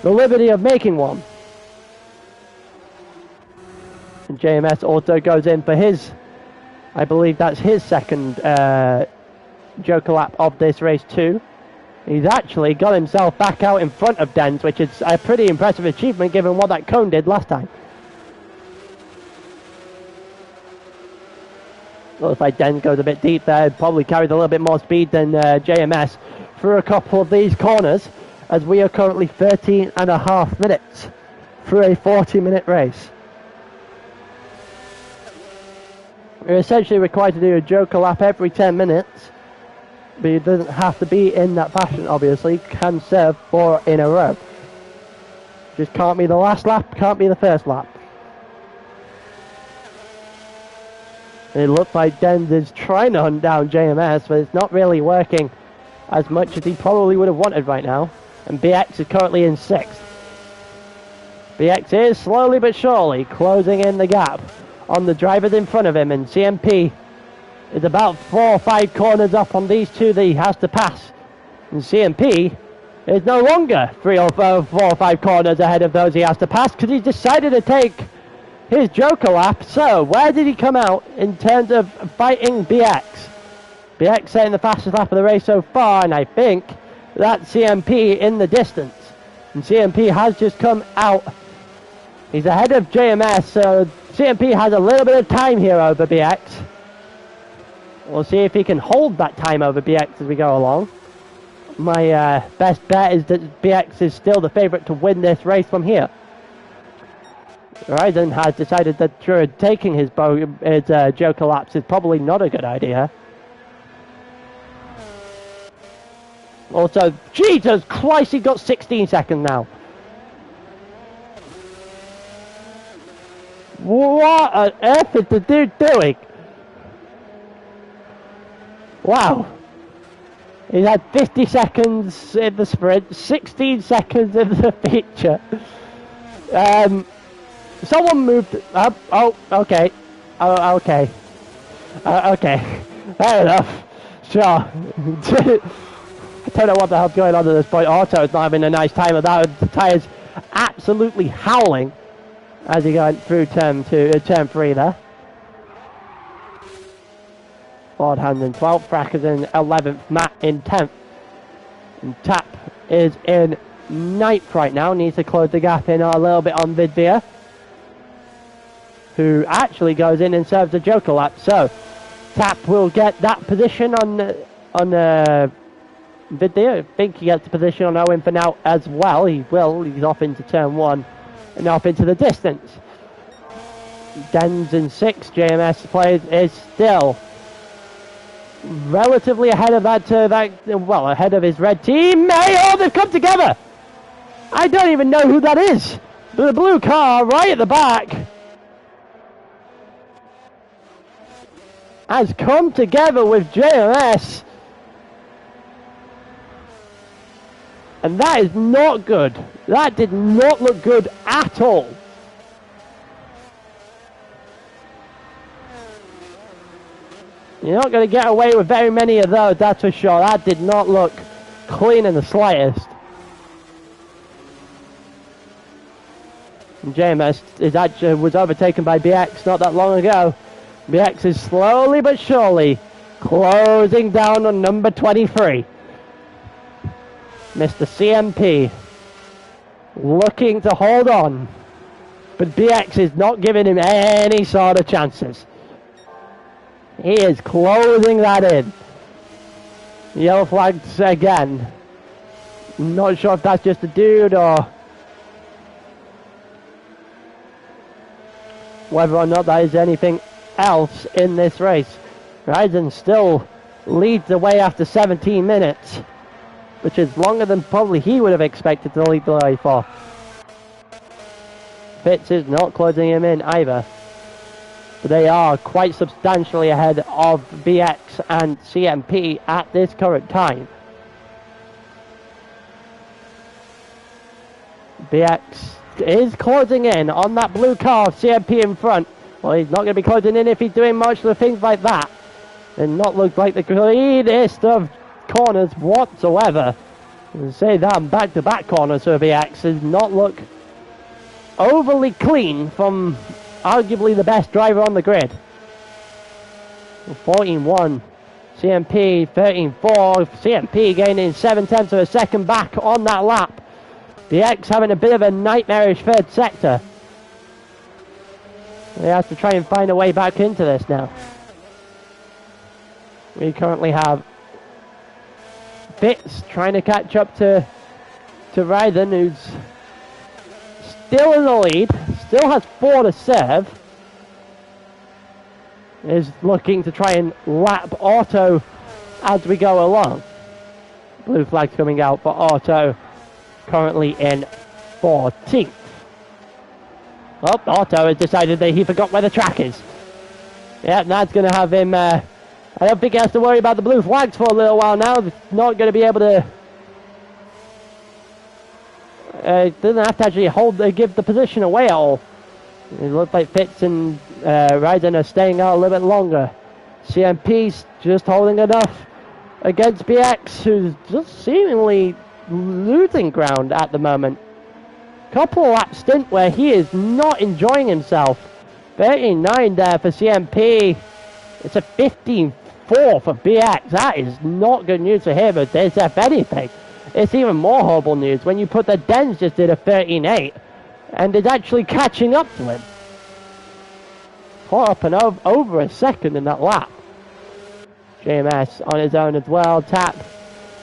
the liberty of making one. And JMS also goes in for his, I believe that's his second Joker lap of this race too. He's actually got himself back out in front of Denz, which is a pretty impressive achievement given what that cone did last time. Looks like Denz goes a bit deep there, probably carries a little bit more speed than JMS through a couple of these corners, as we are currently 13.5 minutes through a 40-minute race. We're essentially required to do a Joker lap every 10 minutes, but it doesn't have to be in that fashion, obviously. Can serve 4 in a row. Just can't be the last lap, can't be the first lap. It looks like Denz is trying to hunt down JMS, but it's not really working as much as he probably would have wanted right now. And BX is currently in 6th. BX is slowly but surely closing in the gap on the drivers in front of him, and CMP is about 4 or 5 corners up on these two that he has to pass. And CMP is no longer 4 or 5 corners ahead of those he has to pass, because he's decided to take his Joker lap. So where did he come out in terms of fighting BX? BX setting the fastest lap of the race so far, and I think that's CMP in the distance. And CMP has just come out. He's ahead of JMS, so CMP has a little bit of time here over BX. We'll see if he can hold that time over BX as we go along. My best bet is that BX is still the favourite to win this race from here. Ryzen has decided that taking his Joker laps is probably not a good idea. Also, Jesus Christ, he got 16 seconds now. What on earth is the dude doing? Wow. He's had 50 seconds in the sprint, 16 seconds in the feature. Someone moved up. Oh, okay. Oh, okay. Okay. Fair enough. Sure. I don't know what the hell's going on at this point. Auto's not having a nice time of that. The tyres absolutely howling as he went through turn 3 there. Ford Hand in 12th, Frackers in 11th, Matt in 10th. And Tap is in 9th right now. Needs to close the gap in a little bit on Vidvia, who actually goes in and serves a Joker lap. So Tap will get that position on Vidvia. I think he gets the position on Owen for now as well. He will. He's off into turn 1 and off into the distance. Dens in 6th. JMS plays is still relatively ahead of ahead of his red team. Oh, they've come together. I don't even know who that is. The blue car right at the back has come together with JMS. And that is not good. That did not look good at all. You're not going to get away with very many of those, that's for sure. That did not look clean in the slightest. And JMS was overtaken by BX not that long ago. BX is slowly but surely closing down on number 23. Mr. CMP looking to hold on, but BX is not giving him any sort of chances. He is closing that in. Yellow flags again. Not sure if that's just a dude or whether or not that is anything else in this race. Ryzen still leads the way after 17 minutes, which is longer than probably he would have expected to lead the way for. Fitz is not closing him in either. But they are quite substantially ahead of BX and CMP at this current time. BX is closing in on that blue car of CMP in front. Well, he's not going to be closing in if he's doing much of things like that. And not look like the cleanest of corners whatsoever. And say that back-to-back corners for BX does not look overly clean from arguably the best driver on the grid. 14-1, CMP 13-4, CMP gaining 7/10 of a second back on that lap. BX having a bit of a nightmarish third sector. They have to try and find a way back into this now. We currently have Fitz trying to catch up to Ryden, who's still in the lead, still has 4 to serve. Is looking to try and lap Auto as we go along. Blue flag's coming out for Auto, currently in 14th. Well, Auto has decided that he forgot where the track is. Yeah, that's going to have him, I don't think he has to worry about the blue flags for a little while now. He's not going to be able to Doesn't have to actually give the position away at all. It looks like Fitz and Ryden are staying out a little bit longer. CMP's just holding enough against BX, who's just seemingly losing ground at the moment. Couple lap stint where he is not enjoying himself. 39 there for CMP. It's a 15-4 for BX. That is not good news for him. But there's, if anything, it's even more horrible news when you put the Dens just did a 13-8 and is actually catching up to him. Caught up and over a second in that lap. JMS on his own as well. Tap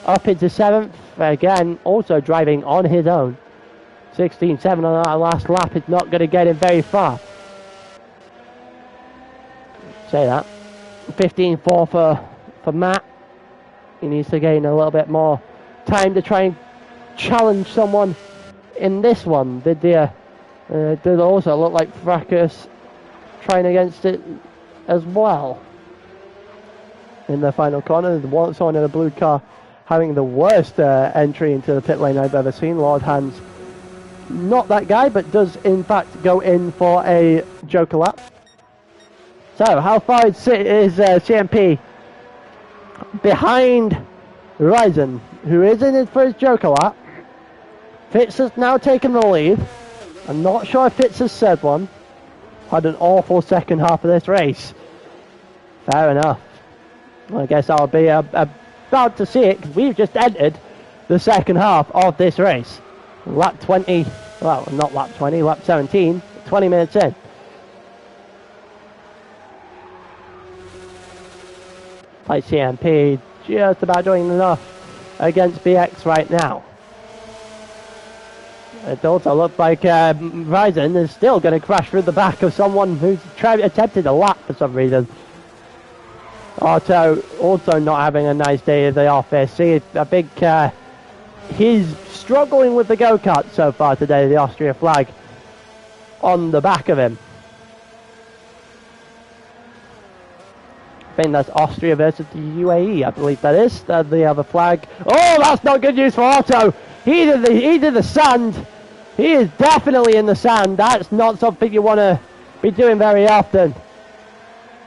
up into 7th. Again, also driving on his own. 16-7 on that last lap is not going to get him very far. Say that. 15-4 for Matt. He needs to gain a little bit more time to try and challenge someone in this one. Did also look like Fracas trying against it as well. In the final corner, someone in a blue car having the worst entry into the pit lane I've ever seen. Lord Hans, not that guy, but does in fact go in for a Joker lap. So, how far is CMP behind Ryzen, who is in his first Joker lap? Fitz has now taken the lead. I'm not sure if Fitz has said one. Had an awful second half of this race. Fair enough. Well, I guess I'll be about to see it, because we've just entered the second half of this race. Lap 20, well, not lap 20, lap 17, 20 minutes in. Like CMP, just about doing enough against BX right now. It also looks like Ryzen is still going to crash through the back of someone who's attempted a lap for some reason. Otto also not having a nice day of the office. See, I think he's struggling with the go-kart so far today, the Austria flag on the back of him. I think that's Austria versus the UAE, I believe that is. The other flag. Oh, that's not good news for Otto. He's in the sand. He is definitely in the sand. That's not something you want to be doing very often.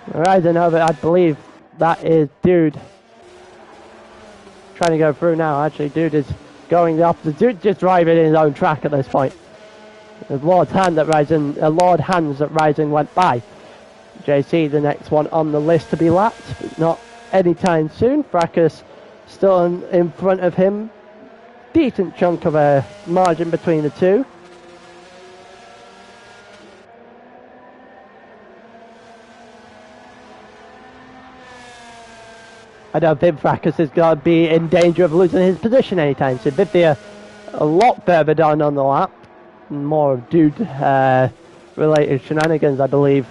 Rising over, I believe that is Dude. Trying to go through now. Actually, Dude is going the opposite. Dude just driving in his own track at this point. There's Lord Hands that Rising went by. JC, the next one on the list to be lapped, but not anytime soon. Fracas still in front of him. Decent chunk of a margin between the two. I don't think Fracas is going to be in danger of losing his position anytime soon. Vivia a lot further down on the lap. More Dude related shenanigans, I believe,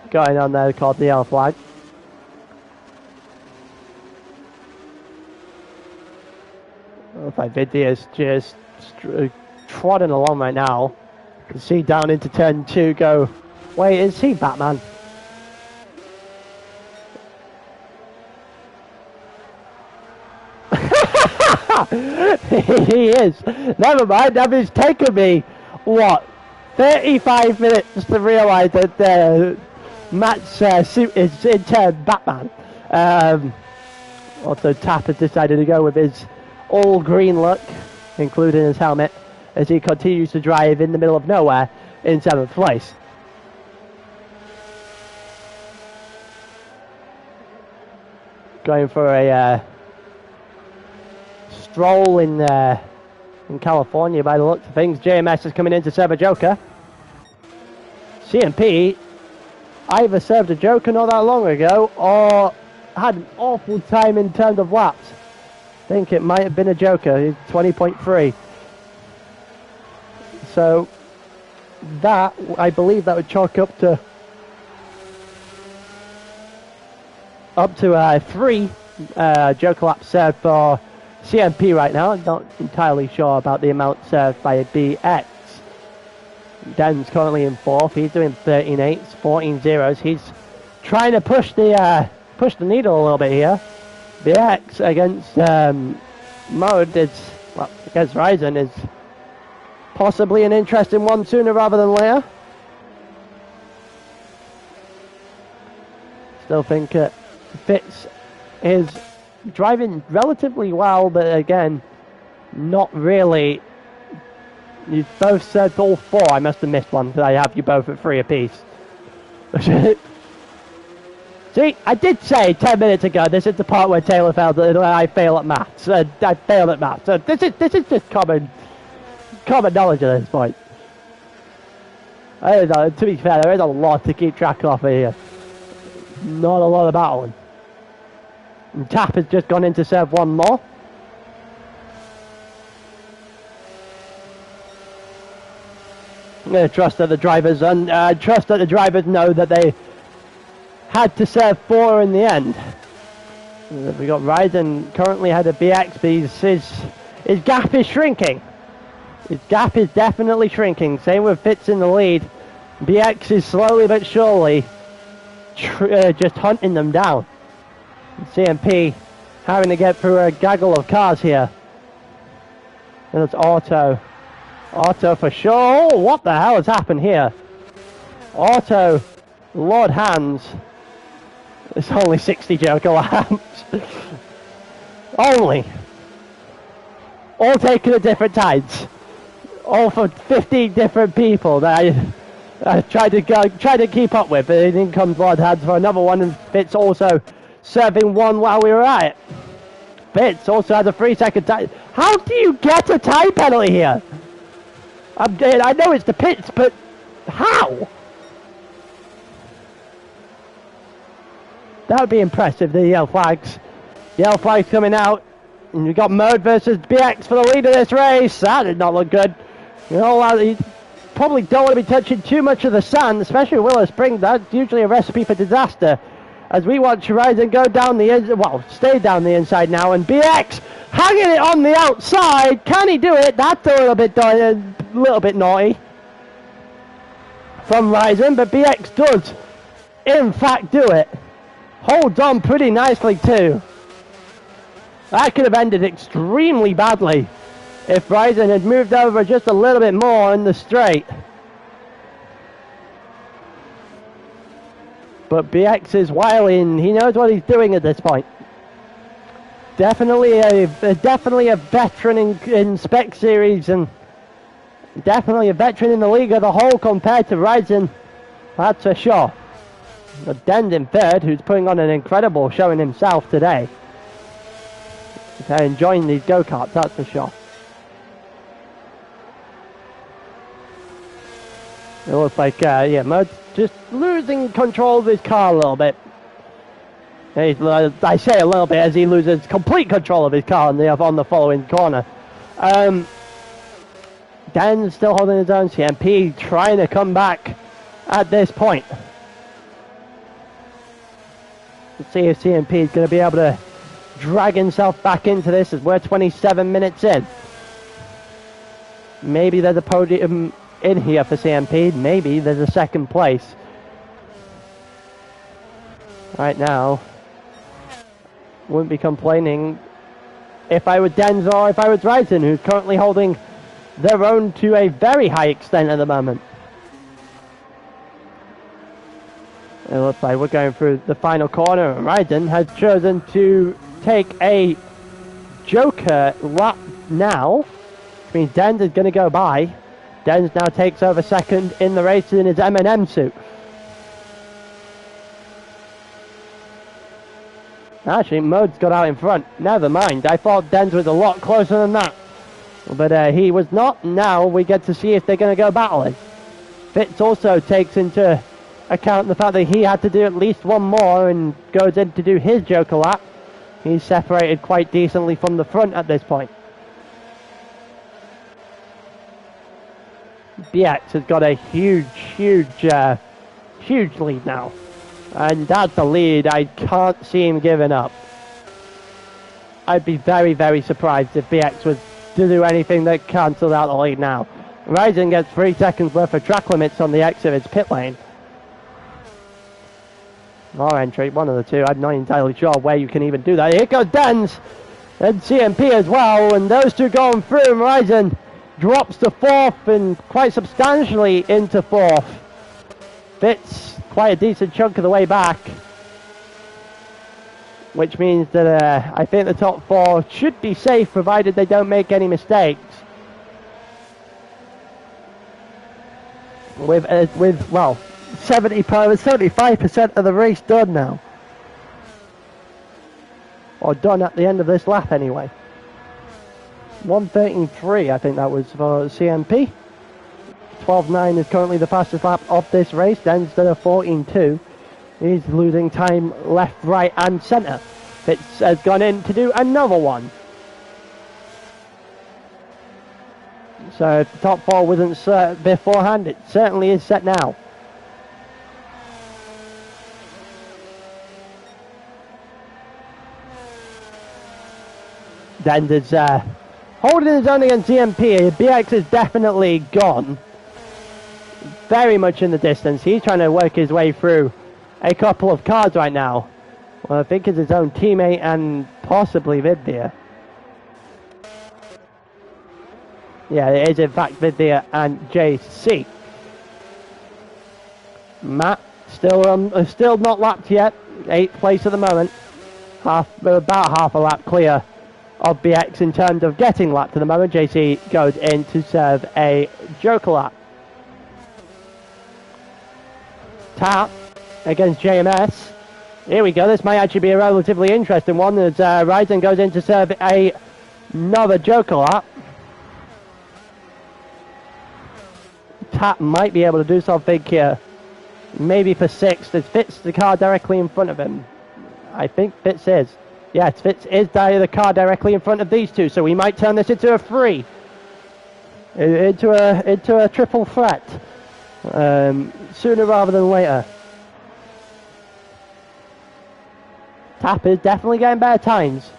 going on there called the yellow flag. Looks like Vidia's just trotting along right now. You can see down into turn 2 go. Wait, is he Batman? He is. Never mind. I mean, it's taken me, what, 35 minutes to realise that Matt's suit is in turn Batman. Also, Tap has decided to go with his all green look, including his helmet, as he continues to drive in the middle of nowhere in 7th place. Going for a stroll in California by the looks of things. JMS is coming in to serve a Joker. CMP either served a Joker not that long ago or had an awful time in terms of laps. I think it might have been a Joker. He's 20.3. So that, I believe that would chalk up to 3 Joker laps served for CMP right now. I'm not entirely sure about the amount served by BX. Dan's currently in 4th. He's doing 13.8s, 14.0s. He's trying to push the needle a little bit here. BX against Mode is Well, against Ryzen is possibly an interesting one sooner rather than later. Still think Fitz is driving relatively well, but again, not really. You both said all 4. I must have missed one, because I have you both at 3 apiece. See, I did say 10 minutes ago, this is the part where Taylor failed, I fail at maths. I failed at maths. So this is just common knowledge at this point. I don't know, to be fair, there is a lot to keep track of here. Not a lot of battling. And Tap has just gone in to serve one more. I'm going to trust that the drivers know that they had to serve 4 in the end. We got Ryzen currently had a BX, but his gap is shrinking. His gap is definitely shrinking. Same with Fitz in the lead. BX is slowly but surely just hunting them down. CMP having to get through a gaggle of cars here. And it's Auto. Auto for sure. Oh, what the hell has happened here? Auto, Lord Hands. It's only 60 Joker laps. Only. All taken at different times. All for 15 different people that I tried to keep up with, but in comes Lord Hands for another one, and Fitz also serving one while we were at it. Fitz also has a 3-second time. How do you get a time penalty here? I know it's the pits, but how? That would be impressive, the yellow flags. Yellow flags coming out. And we've got Mode versus BX for the lead of this race. That did not look good. You know, you probably don't want to be touching too much of the sand, especially Willow Springs. That's usually a recipe for disaster. As we watch Ryzen go down the inside, well, stay down the inside now, and BX hanging it on the outside. Can he do it? That's a little bit naughty from Ryzen, but BX does, in fact, do it. Holds on pretty nicely too. That could have ended extremely badly if Ryzen had moved over just a little bit more in the straight. But BX is wily and he knows what he's doing at this point. Definitely a veteran in Spec series, and definitely a veteran in the league as a whole compared to Ryzen. That's for sure. But Den in third, who's putting on an incredible showing himself today. They're enjoying these go-karts, that's for sure. It looks like, yeah, Mode's just losing control of his car a little bit. I say a little bit as he loses complete control of his car on the following corner. Dan's still holding his own. CMP trying to come back at this point. Let's see if CMP is going to be able to drag himself back into this as we're 27 minutes in. Maybe there's a podium in here for CMP. Maybe there's a second place. Right now, wouldn't be complaining if I were Denz or if I was Ryzen, who's currently holding their own to a very high extent at the moment. It looks like we're going through the final corner, and Ryzen has chosen to take a Joker lap now, which means Denz is going to go by. Denz now takes over second in the race in his M&M suit. Actually, Mode's got out in front. Never mind. I thought Denz was a lot closer than that. But he was not. Now we get to see if they're going to go battling. Fitz also takes into account the fact that he had to do at least one more and goes in to do his Joker lap. He's separated quite decently from the front at this point. BX has got a huge lead now. And that's a lead I can't see him giving up. I'd be very, very surprised if BX was to do anything that cancelled out the lead now. Ryzen gets 3 seconds worth of track limits on the exit of his pit lane. Or entry, one of the two. I'm not entirely sure where you can even do that. Here goes Denz. and CMP as well, and those two going through, and Ryzen drops to 4th and quite substantially into 4th. Fits quite a decent chunk of the way back, which means that I think the top 4 should be safe provided they don't make any mistakes. With well, 75% of the race done now. Or done at the end of this lap anyway. 1:13.3 I think that was for CMP. 12.9 is currently the fastest lap of this race. Then instead of 14.2, he's losing time left, right and centre. Fitz has gone in to do another one. So if the top 4 wasn't set beforehand, it certainly is set now. Dender's holding his own against CMP. BX is definitely gone. Very much in the distance. He's trying to work his way through a couple of cars right now. Well, I think it's his own teammate and possibly Vidvia. Yeah, it is in fact Vidvia and JC. Matt still not lapped yet. 8th place at the moment. About half a lap clear of BX in terms of getting lapped at the moment. JC goes in to serve a joker lap. Tap against JMS. Here we go. This might actually be a relatively interesting one as Ryzen goes in to serve another joker lap. Tap might be able to do something here. Maybe for 6th as Fitz the car directly in front of him. I think Fitz is. Yes, Fitz is the car directly in front of these two, so we might turn this into a 3. Into a triple threat. Sooner rather than later. Tap is definitely getting better times.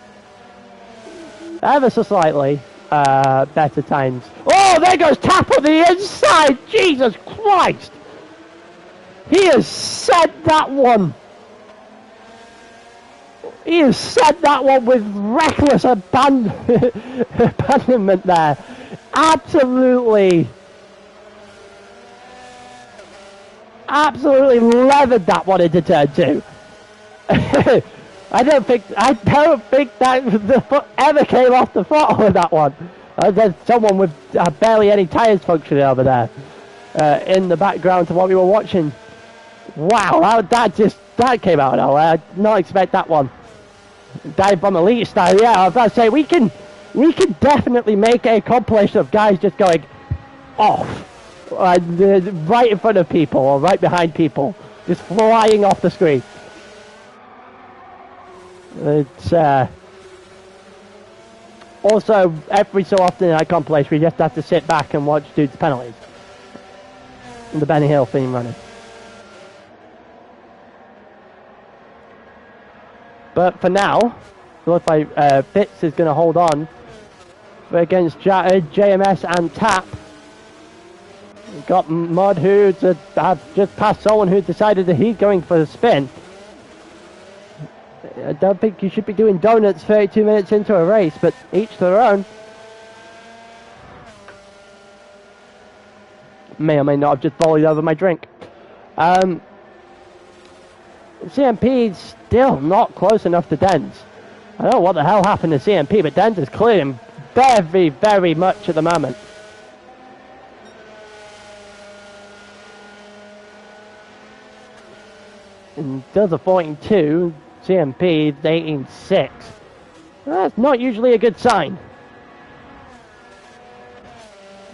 Ever so slightly better times. Oh, there goes Tap on the inside! Jesus Christ! He has said that one. He has said that one with reckless abandonment there. Absolutely levered that one into turn 2. I don't think that the foot ever came off the throttle with that one. There's someone with barely any tyres functioning over there in the background to what we were watching. Wow, that came out of nowhere. I did not expect that one. Dive from elite style, yeah. I was about to say we can definitely make a compilation of guys just going off right in front of people or right behind people, just flying off the screen. It's also every so often in that compilation we just have to sit back and watch dudes' penalties. And the Benny Hill theme running. But for now, it looks like Fitz is going to hold on against JMS and Tap. We've got Mud who have just passed someone who decided that he's going for the spin. I don't think you should be doing donuts 32 minutes into a race, but each to their own. May or may not have just volleyed over my drink. CMP is still not close enough to Denz. I don't know what the hell happened to CMP, but Denz is clearing him very, very much at the moment. And does a 14.2, CMP 18.6. That's not usually a good sign.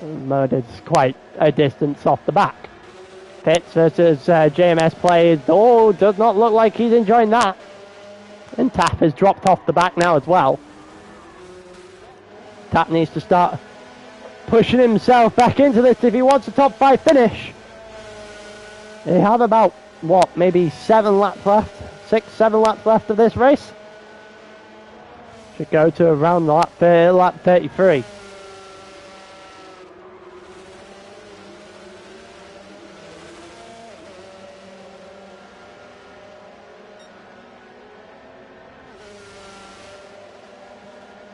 Murder's quite a distance off the back. Fitz versus JMS play. Oh, does not look like he's enjoying that. And Tap has dropped off the back now as well. Tap needs to start pushing himself back into this if he wants a top 5 finish. They have about, what, maybe 7 laps left? 6-7 laps left of this race. Should go to around lap 33.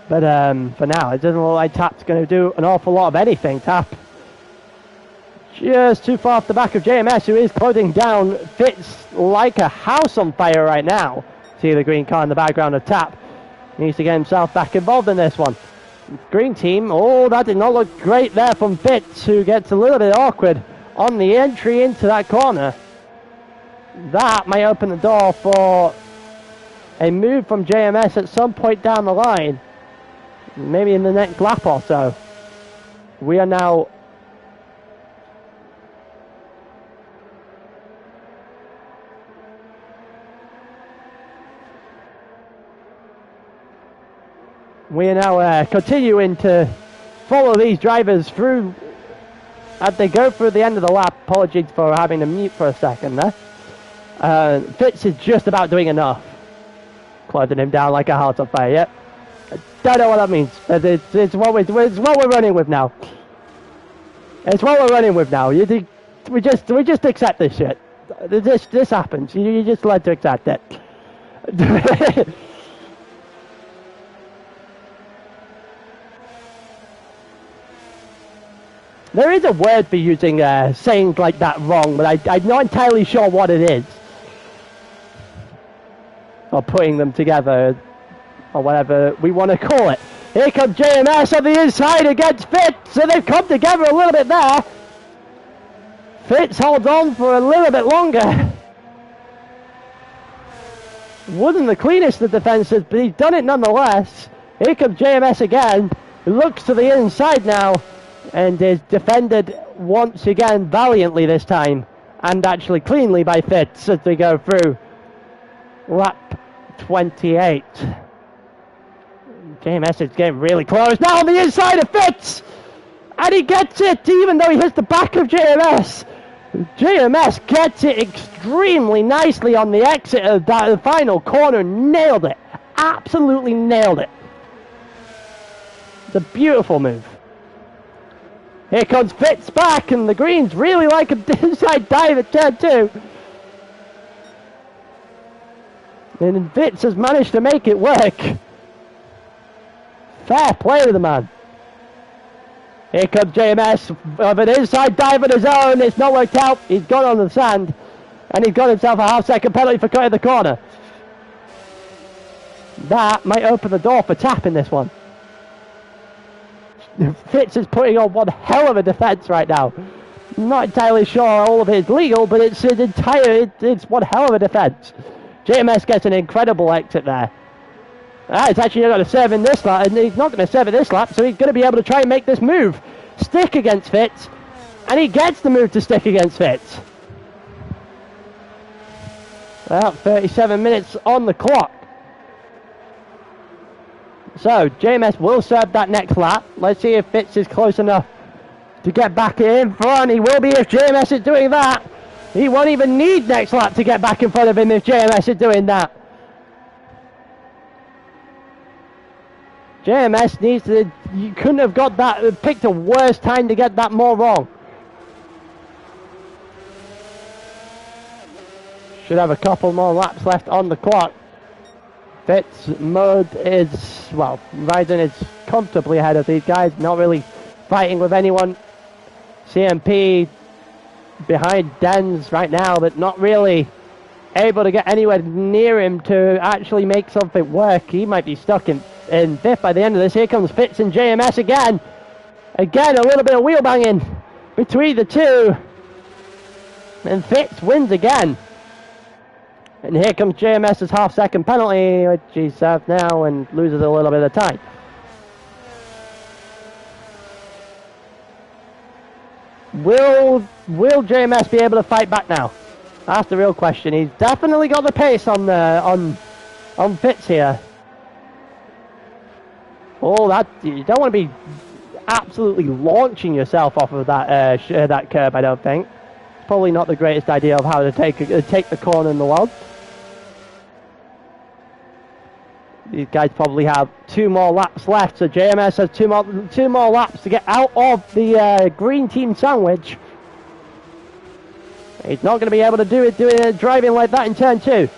But for now, it doesn't look like Tap's going to do an awful lot of anything. Tap just too far off the back of JMS, who is closing down Fitz like a house on fire right now. See the green car in the background of Tap. He needs to get himself back involved in this one. Green team, oh, that did not look great there from Fitz, who gets a little bit awkward on the entry into that corner. That may open the door for a move from JMS at some point down the line. Maybe in the next lap or so. We are now continuing to follow these drivers through as they go through the end of the lap. Apologies for having to mute for a second there. Fitz is just about doing enough. Closing him down like a house on fire, yep. Don't know what that means. It's what we're running with now. It's what we're running with now. We just accept this shit. This happens. You just learn to accept it. There is a word for using sayings like that wrong, but I'm not entirely sure what it is. Or putting them together, or whatever we want to call it. Here comes JMS on the inside against Fitz, so they've come together a little bit there. Fitz holds on for a little bit longer. Wasn't the cleanest of defences, but he's done it nonetheless. Here comes JMS again, who looks to the inside now, and is defended once again valiantly this time, and actually cleanly by Fitz as they go through lap 28. JMS is getting really close now on the inside of Fitz, and he gets it even though he hits the back of JMS. JMS gets it extremely nicely on the exit of that final corner. Nailed it, absolutely nailed it. It's a beautiful move. Here comes Fitz back, and the greens really like an inside dive at turn 2. And Fitz has managed to make it work. Fair play to the man. Here comes JMS with an inside dive on his own. It's not worked out. He's gone on the sand, and he's got himself a half-second penalty for cutting the corner. That might open the door for Tap in this one. Fitz is putting on one hell of a defence right now. Not entirely sure all of it is legal, but it's one hell of a defence. JMS gets an incredible exit there. He's actually not going to serve in this lap, and he's not going to serve in this lap, so he's going to be able to try and make this move. Stick against Fitz, and he gets the move to stick against Fitz. About 37 minutes on the clock. So, JMS will serve that next lap. Let's see if Fitz is close enough to get back in front. He will be if JMS is doing that. He won't even need next lap to get back in front of him if JMS is doing that. JMS needs to... You couldn't have got that... Picked a worse time to get that more wrong. Should have a couple more laps left on the clock. Fitz mode is, well, Ryzen is comfortably ahead of these guys, not really fighting with anyone. CMP behind Dens right now, but not really able to get anywhere near him to actually make something work. He might be stuck in fifth by the end of this. Here comes Fitz and JMS again. Again, a little bit of wheel banging between the two. And Fitz wins again. And here comes JMS's half-second penalty, which he served now and loses a little bit of time. Will JMS be able to fight back now? That's the real question. He's definitely got the pace on Fitz here. Oh, that you don't want to be absolutely launching yourself off of that curb. I don't think. It's probably not the greatest idea of how to take the corner in the world. These guys probably have 2 more laps left, so JMS has two more laps to get out of the green team sandwich. He's not going to be able to do it driving like that in turn 2.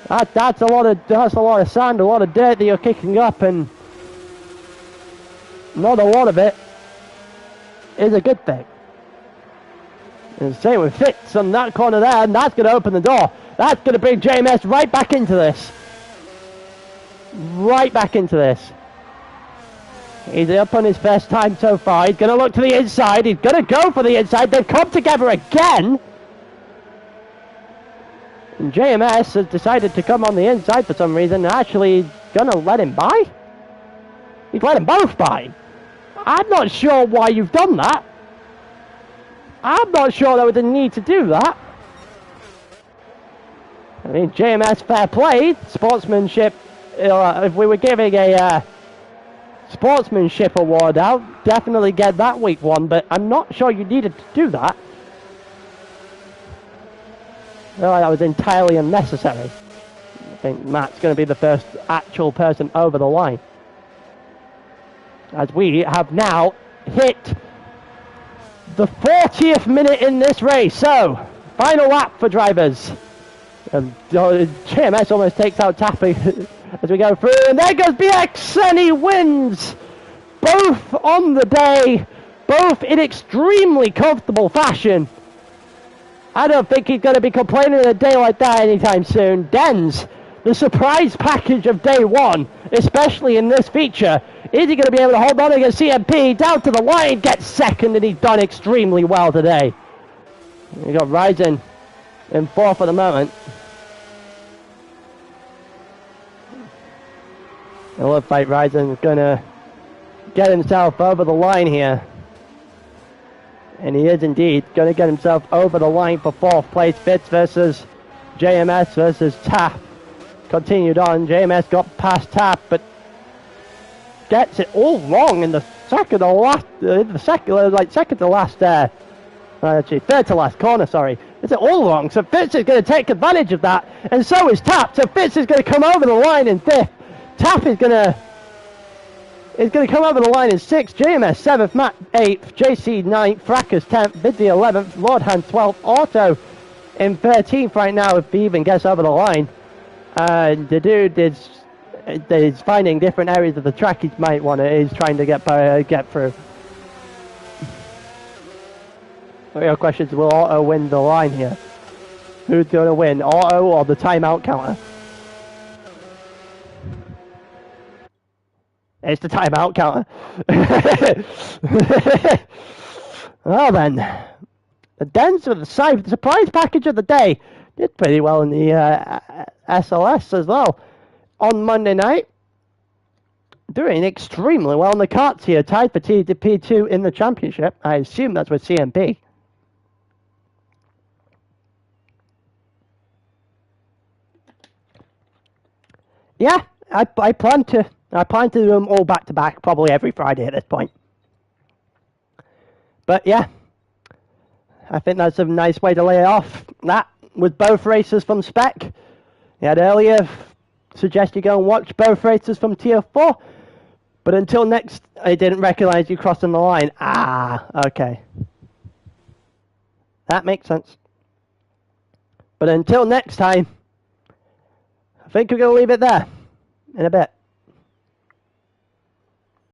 That's a lot of sand, a lot of dirt that you're kicking up, and not a lot of it is a good thing. And same with Fitz on that corner there, and that's going to open the door. That's going to bring JMS right back into this. Right back into this. He's up on his first time so far. He's going to look to the inside. He's going to go for the inside. They've come together again. And JMS has decided to come on the inside for some reason. Actually, going to let him by? He's let them both by. I'm not sure why you've done that. I'm not sure there was a need to do that. I mean, JMS fair play, sportsmanship. If we were giving a sportsmanship award out, definitely get that week one, but I'm not sure you needed to do that. No, that was entirely unnecessary. I think Matt's going to be the first actual person over the line. As we have now hit the 40th minute in this race. So, final lap for drivers. JMS almost takes out Tappy as we go through. And there goes BX, and he wins. Both on the day, both in extremely comfortable fashion. I don't think he's going to be complaining a day like that anytime soon. Dens, the surprise package of day one, especially in this feature. Is he going to be able to hold on against CMP? Down to the line, gets second, and he's done extremely well today. We got Ryzen in fourth at the moment. It looks like Ryzen is going to get himself over the line here. And he is indeed going to get himself over the line for fourth place. Fitz versus JMS versus Taff. Continued on. JMS got past Taff, but gets it all wrong in the second to last, second to last, actually third to last corner, sorry. It's all wrong, so Fitz is going to take advantage of that, and so is Tapp, so Fitz is going to come over the line in fifth. Tapp is going to come over the line in sixth, JMS seventh, Matt eighth, JC ninth, Fracas 10th, Vidsy 11th, Lordhand 12th, Auto in 13th right now if he even gets over the line. And the dude is finding different areas of the track he might want to, is trying to get through. The real question is, will Auto win the line here? Who's going to win, Auto or the timeout counter? It's the timeout counter. Well then, the Dens with the surprise package of the day did pretty well in the SLS as well. On Monday night, doing extremely well in the karts here, tied for P2 in the championship. I assume that's with CMP. Yeah, I plan to do them all back to back, probably every Friday at this point. But yeah, I think that's a nice way to lay it off. That with both races from Spec. You had earlier suggest you go and watch both races from Tier 4. But until next, I didn't recognize you crossing the line. Ah, okay. That makes sense. But until next time, I think we're going to leave it there in a bit.